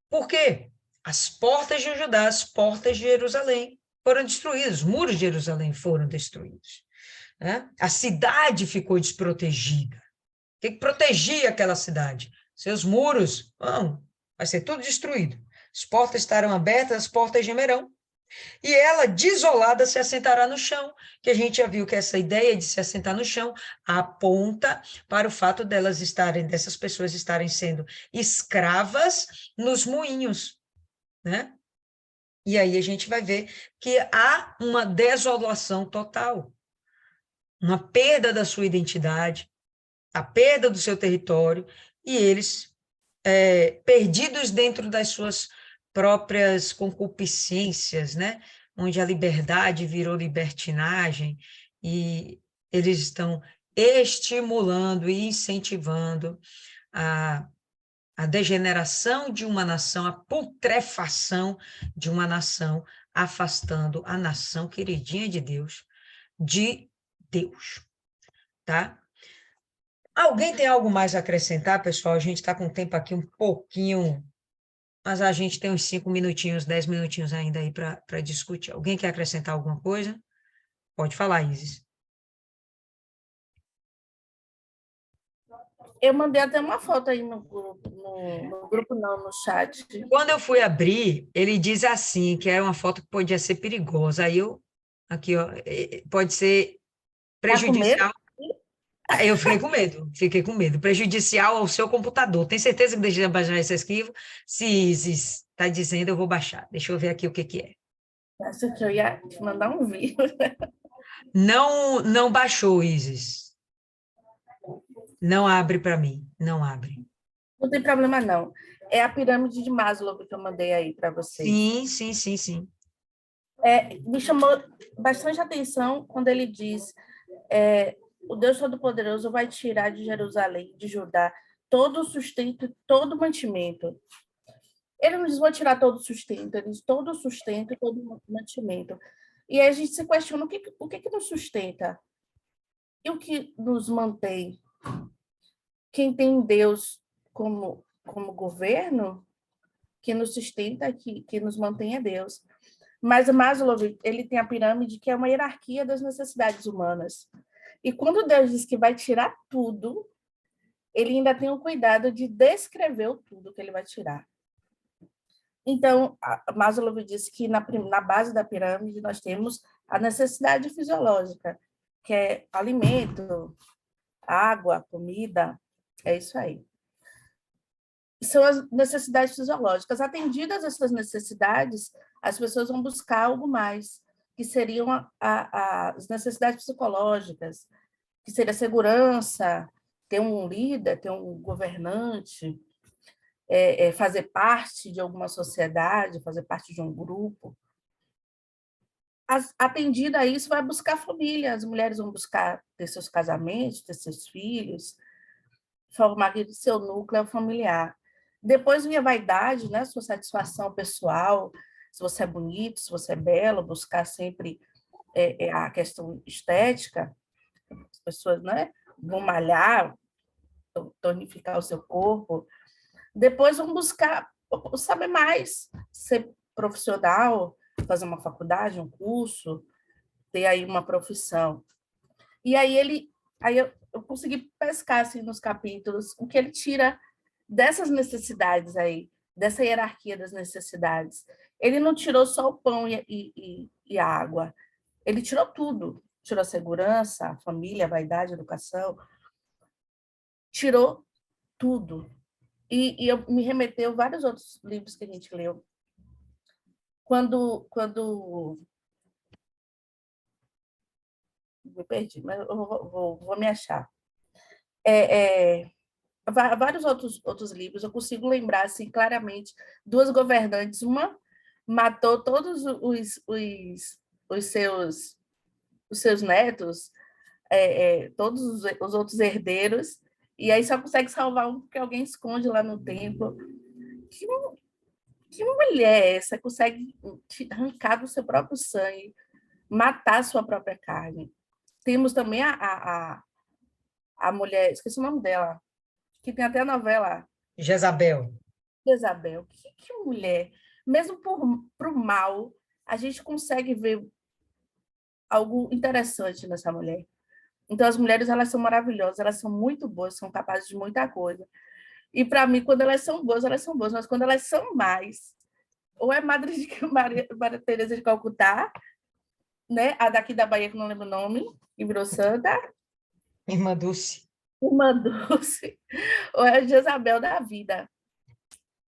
Por quê? As portas de Judá, as portas de Jerusalém foram destruídas, os muros de Jerusalém foram destruídos, né? A cidade ficou desprotegida. O que protegia aquela cidade? Seus muros, vai ser tudo destruído. As portas estarão abertas, as portas gemerão. E ela, desolada, se assentará no chão, que a gente já viu que essa ideia de se assentar no chão aponta para o fato dessas pessoas estarem sendo escravas nos moinhos, né? E aí a gente vai ver que há uma desolação total, uma perda da sua identidade, a perda do seu território, e eles perdidos dentro das suas próprias concupiscências, né? Onde a liberdade virou libertinagem, e eles estão estimulando e incentivando a degeneração de uma nação, a putrefação de uma nação, afastando a nação queridinha de Deus, tá? Alguém tem algo mais a acrescentar, pessoal? A gente está com o tempo aqui um pouquinho, mas a gente tem uns 5 minutinhos, 10 minutinhos ainda aí para discutir. Alguém quer acrescentar alguma coisa? Pode falar, Isis. Eu mandei até uma foto aí no grupo, no grupo não, no chat. Quando eu fui abrir, ele diz assim, que era uma foto que podia ser perigosa. Aí aqui, ó, pode ser prejudicial. Eu fiquei com medo. Prejudicial ao seu computador. Tem certeza que deixa eu baixar esse arquivo? Se Isis está dizendo, eu vou baixar. Deixa eu ver aqui o que é. Acho que eu ia te mandar um vídeo. Não baixou, Isis. Não abre para mim, não abre. Não tem problema, não. É a pirâmide de Maslow que eu mandei aí para vocês. Sim. Me chamou bastante atenção quando ele diz o Deus Todo-Poderoso vai tirar de Jerusalém, de Judá, todo o sustento, todo o mantimento. Ele não diz, vou tirar todo o sustento, ele diz todo o sustento e todo o mantimento. E aí a gente se questiona o que nos sustenta e o que nos mantém. Quem tem Deus como governo, que nos sustenta, que nos mantém é Deus. Mas o Maslow, ele tem a pirâmide, que é uma hierarquia das necessidades humanas. E quando Deus diz que vai tirar tudo, ele ainda tem o cuidado de descrever o tudo que ele vai tirar. Então, Maslow diz que na base da pirâmide nós temos a necessidade fisiológica, que é alimento, água, comida, é isso aí. São as necessidades fisiológicas. Atendidas essas necessidades, as pessoas vão buscar algo mais, que seriam as necessidades psicológicas, que seria segurança, ter um líder, ter um governante, fazer parte de alguma sociedade, fazer parte de um grupo. Atendida a isso, vai buscar família. As mulheres vão buscar ter seus casamentos, ter seus filhos, formar seu núcleo familiar. Depois vem a vaidade, né? Sua satisfação pessoal, se você é bonito, se você é belo, buscar sempre a questão estética. As pessoas, né, vão malhar, tonificar o seu corpo. Depois vão buscar saber mais, ser profissional, fazer uma faculdade, um curso, ter aí uma profissão. E aí eu consegui pescar assim, nos capítulos o que ele tira dessas necessidades aí, dessa hierarquia das necessidades. Ele não tirou só o pão e a água, ele tirou tudo. Tirou a segurança, a família, a vaidade, a educação, tirou tudo. E eu me remeteu a vários outros livros que a gente leu. Quando me perdi, mas eu vou me achar. Vários outros livros, eu consigo lembrar assim, claramente, duas governantes, uma matou todos os seus netos, todos os outros herdeiros, e aí só consegue salvar um porque alguém esconde lá no templo. Que mulher é essa? Consegue arrancar do seu próprio sangue, matar a sua própria carne. Temos também a mulher, esqueci o nome dela, que tem até a novela. Jezabel. Jezabel. Que mulher. Mesmo para o mal, a gente consegue ver algo interessante nessa mulher. Então, as mulheres, elas são maravilhosas, elas são muito boas, são capazes de muita coisa. E, para mim, quando elas são boas, mas quando elas são mais, ou é Maria Teresa de Calcutá, né? A daqui da Bahia, que não lembro o nome, e virou santa, Irmã Dulce. uma doce, ou é a Jezabel da vida.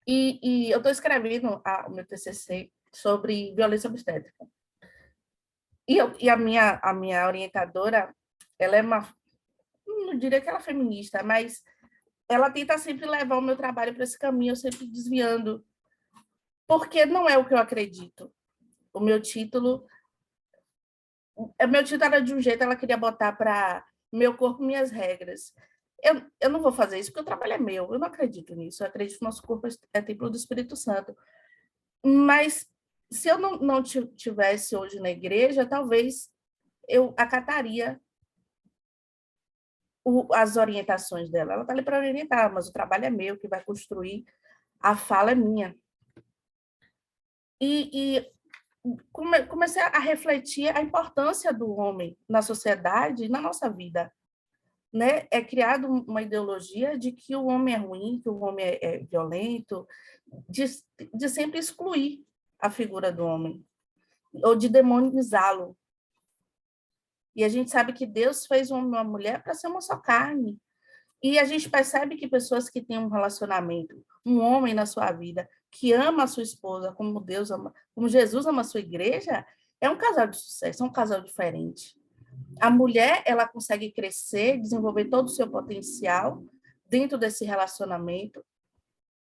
E eu estou escrevendo o meu TCC sobre violência obstétrica. E a minha orientadora, ela é não diria que ela é feminista, mas ela tenta sempre levar o meu trabalho para esse caminho, eu sempre desviando, porque não é o que eu acredito. O meu título era de um jeito, ela queria botar para meu corpo, minhas regras. Eu não vou fazer isso, porque o trabalho é meu, eu não acredito nisso, eu acredito que nosso corpo é templo do Espírito Santo. Mas se eu não tivesse hoje na igreja, talvez eu acataria as orientações dela. Ela está ali para orientar, mas o trabalho é meu, que vai construir, a fala é minha. E comecei a refletir a importância do homem na sociedade e na nossa vida. Né? É criado uma ideologia de que o homem é ruim, que o homem é violento, de sempre excluir a figura do homem, ou de demonizá-lo. E a gente sabe que Deus fez uma mulher para ser uma só carne. E a gente percebe que pessoas que têm um relacionamento, um homem na sua vida, que ama a sua esposa como Deus ama, como Jesus ama a sua igreja, é um casal de sucesso, é um casal diferente. A mulher, ela consegue crescer, desenvolver todo o seu potencial dentro desse relacionamento,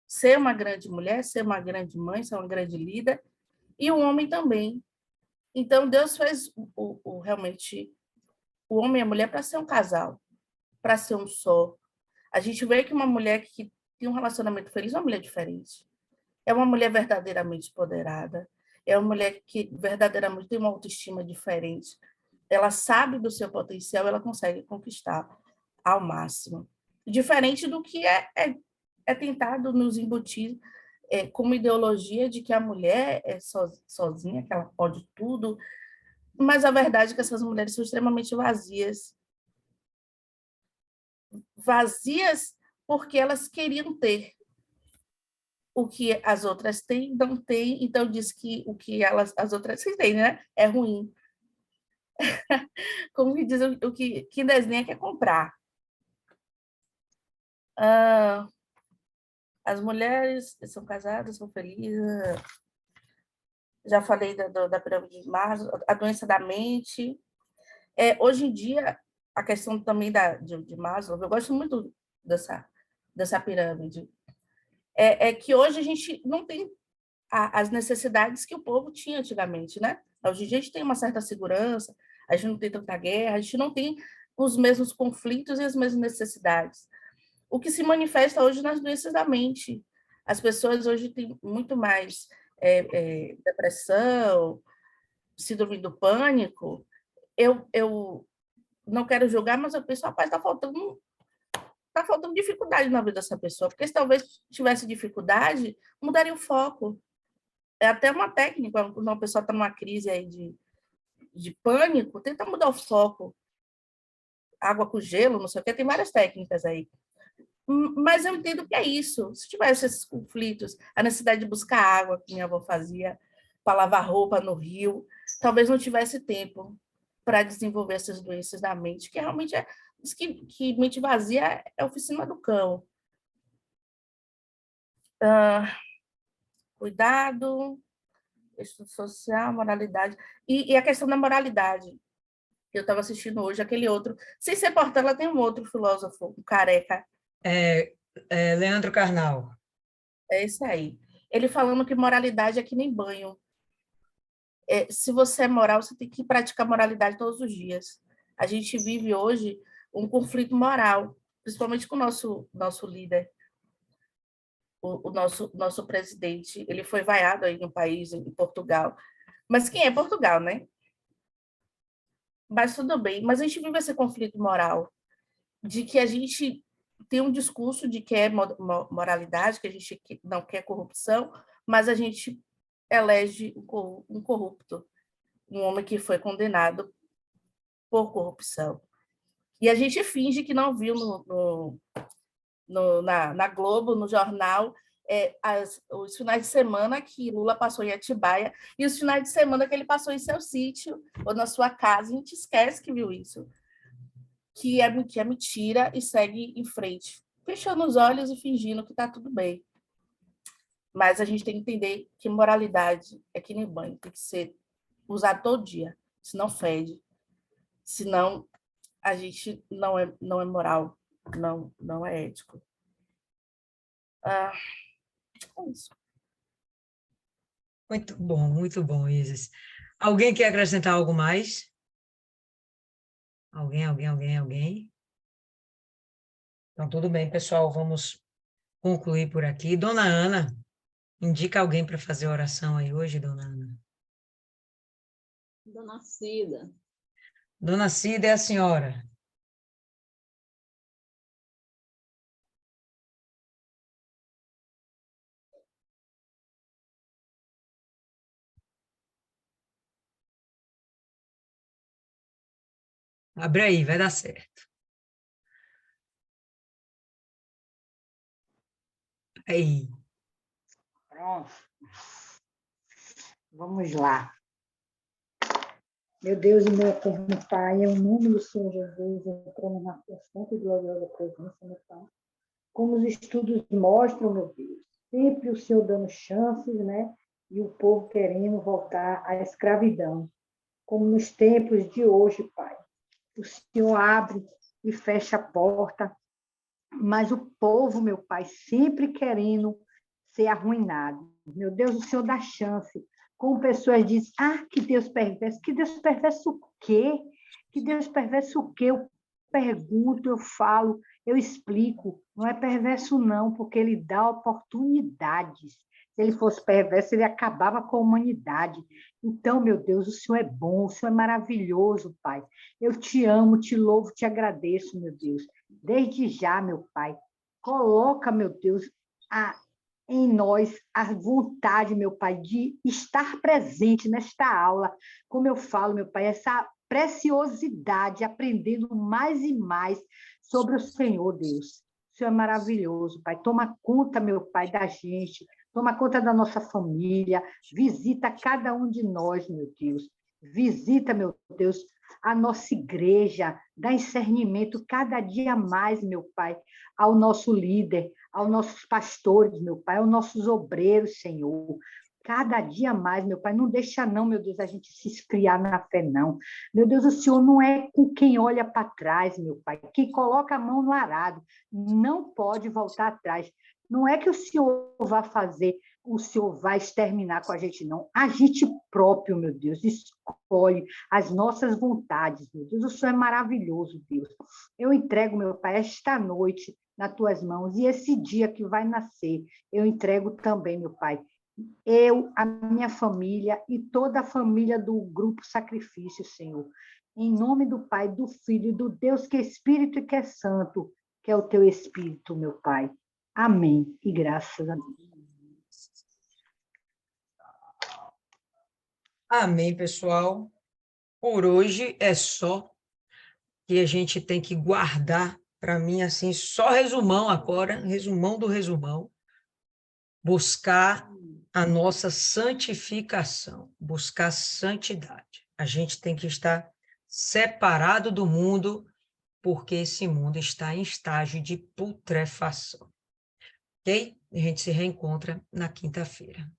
ser uma grande mulher, ser uma grande mãe, ser uma grande líder, e o homem também. Então, Deus fez realmente o homem e a mulher para ser um casal, para ser um só. A gente vê que uma mulher que tem um relacionamento feliz é uma mulher diferente. é uma mulher verdadeiramente empoderada, é uma mulher que verdadeiramente tem uma autoestima diferente. Ela sabe do seu potencial, ela consegue conquistar ao máximo. Diferente do que é tentado nos embutir como ideologia de que a mulher é sozinha, que ela pode tudo, mas a verdade é que essas mulheres são extremamente vazias. Vazias porque elas queriam ter o que as outras têm, não têm, então diz que o que as outras têm, né, é ruim. Como que diz, o que desenha quer comprar. As mulheres são casadas, são felizes. Já falei da pirâmide de Maslow, a doença da mente. Hoje em dia, a questão também de Maslow, eu gosto muito dessa pirâmide, que hoje a gente não tem as necessidades que o povo tinha antigamente, né? Hoje em dia a gente tem uma certa segurança, a gente não tem tanta guerra, a gente não tem os mesmos conflitos e as mesmas necessidades. O que se manifesta hoje nas doenças da mente. As pessoas hoje têm muito mais depressão, síndrome do pânico. Eu não quero julgar, mas eu penso, rapaz, está faltando dificuldade na vida dessa pessoa, porque se talvez tivesse dificuldade, mudaria o foco. É até uma técnica, quando uma pessoa está numa crise aí de pânico, tenta mudar o foco. Água com gelo, não sei o quê, tem várias técnicas aí. Mas eu entendo que é isso. Se tivesse esses conflitos, a necessidade de buscar água, que minha avó fazia, para lavar roupa no rio, talvez não tivesse tempo para desenvolver essas doenças da mente, que realmente diz que mente vazia é a oficina do cão. Cuidado, estudo social, moralidade. E a questão da moralidade. Eu estava assistindo hoje aquele outro. Sem ser Portela, tem um outro filósofo, um careca. Leandro Carnal. É isso aí. Ele falando que moralidade é que nem banho. Se você é moral, você tem que praticar moralidade todos os dias. A gente vive hoje um conflito moral, principalmente com o nosso líder, o nosso presidente. Ele foi vaiado aí no país, em Portugal. Mas quem é Portugal, né? Mas tudo bem. Mas a gente vive esse conflito moral, de que a gente tem um discurso de que é moralidade, que a gente não quer corrupção, mas a gente elege um corrupto, um homem que foi condenado por corrupção. E a gente finge que não viu na Globo, no jornal, os finais de semana que Lula passou em Atibaia e os finais de semana que ele passou em seu sítio ou na sua casa. A gente esquece que viu isso, que é mentira e segue em frente, fechando os olhos e fingindo que está tudo bem. Mas a gente tem que entender que moralidade é que nem banho, tem que ser usado todo dia, senão fede, senão a gente não é moral, não é ético. É isso. Muito bom, Isis. Alguém quer acrescentar algo mais? Alguém? Então, tudo bem, pessoal, vamos concluir por aqui. Dona Ana, indica alguém para fazer oração aí hoje, Dona Ana. Dona Cida. Dona Cida é a senhora. Abre aí, vai dar certo. Aí. Pronto. Vamos lá. Meu Deus e meu eterno Pai, em nome do Senhor Jesus, entramos na tua santa e gloriosa presença, meu Pai. Como os estudos mostram, meu Deus, sempre o Senhor dando chances, né? E o povo querendo voltar à escravidão. Como nos tempos de hoje, Pai. O Senhor abre e fecha a porta, mas o povo, meu Pai, sempre querendo ser arruinado. Meu Deus, o Senhor dá chance. Como pessoas dizem, que Deus perverso. Que Deus perverso o quê? Que Deus perverso o quê? Eu pergunto, eu falo, eu explico. Não é perverso não, porque Ele dá oportunidades. Se ele fosse perverso, ele acabava com a humanidade. Então, meu Deus, o Senhor é bom, o Senhor é maravilhoso, Pai. Eu te amo, te louvo, te agradeço, meu Deus. Desde já, meu Pai, coloca, meu Deus, em nós a vontade, meu Pai, de estar presente nesta aula. Como eu falo, meu Pai, essa preciosidade, aprendendo mais e mais sobre o Senhor, Deus. O Senhor é maravilhoso, Pai. Toma conta, meu Pai, da gente. Toma conta da nossa família. Visita cada um de nós, meu Deus. Visita, meu Deus, a nossa igreja. Dá discernimento cada dia mais, meu Pai, ao nosso líder, aos nossos pastores, meu Pai, aos nossos obreiros, Senhor. Cada dia mais, meu Pai, não deixa não, meu Deus, a gente se esfriar na fé, não. Meu Deus, o Senhor não é com quem olha para trás, meu Pai. Quem coloca a mão no arado não pode voltar atrás. Não é que o Senhor vai fazer, o Senhor vai exterminar com a gente, não. A gente próprio, meu Deus, escolhe as nossas vontades, meu Deus. O Senhor é maravilhoso, Deus. Eu entrego, meu Pai, esta noite nas tuas mãos, e esse dia que vai nascer, eu entrego também, meu Pai. Eu, a minha família e toda a família do Grupo Sacrifício, Senhor. Em nome do Pai, do Filho e do Deus que é Espírito e que é Santo, que é o teu Espírito, meu Pai. Amém. E graças a Deus. Amém, pessoal. Por hoje é só que a gente tem que guardar, para mim, assim, só resumão agora, resumão do resumão, buscar a nossa santificação, buscar santidade. A gente tem que estar separado do mundo, porque esse mundo está em estágio de putrefação. Ok? A gente se reencontra na quinta-feira.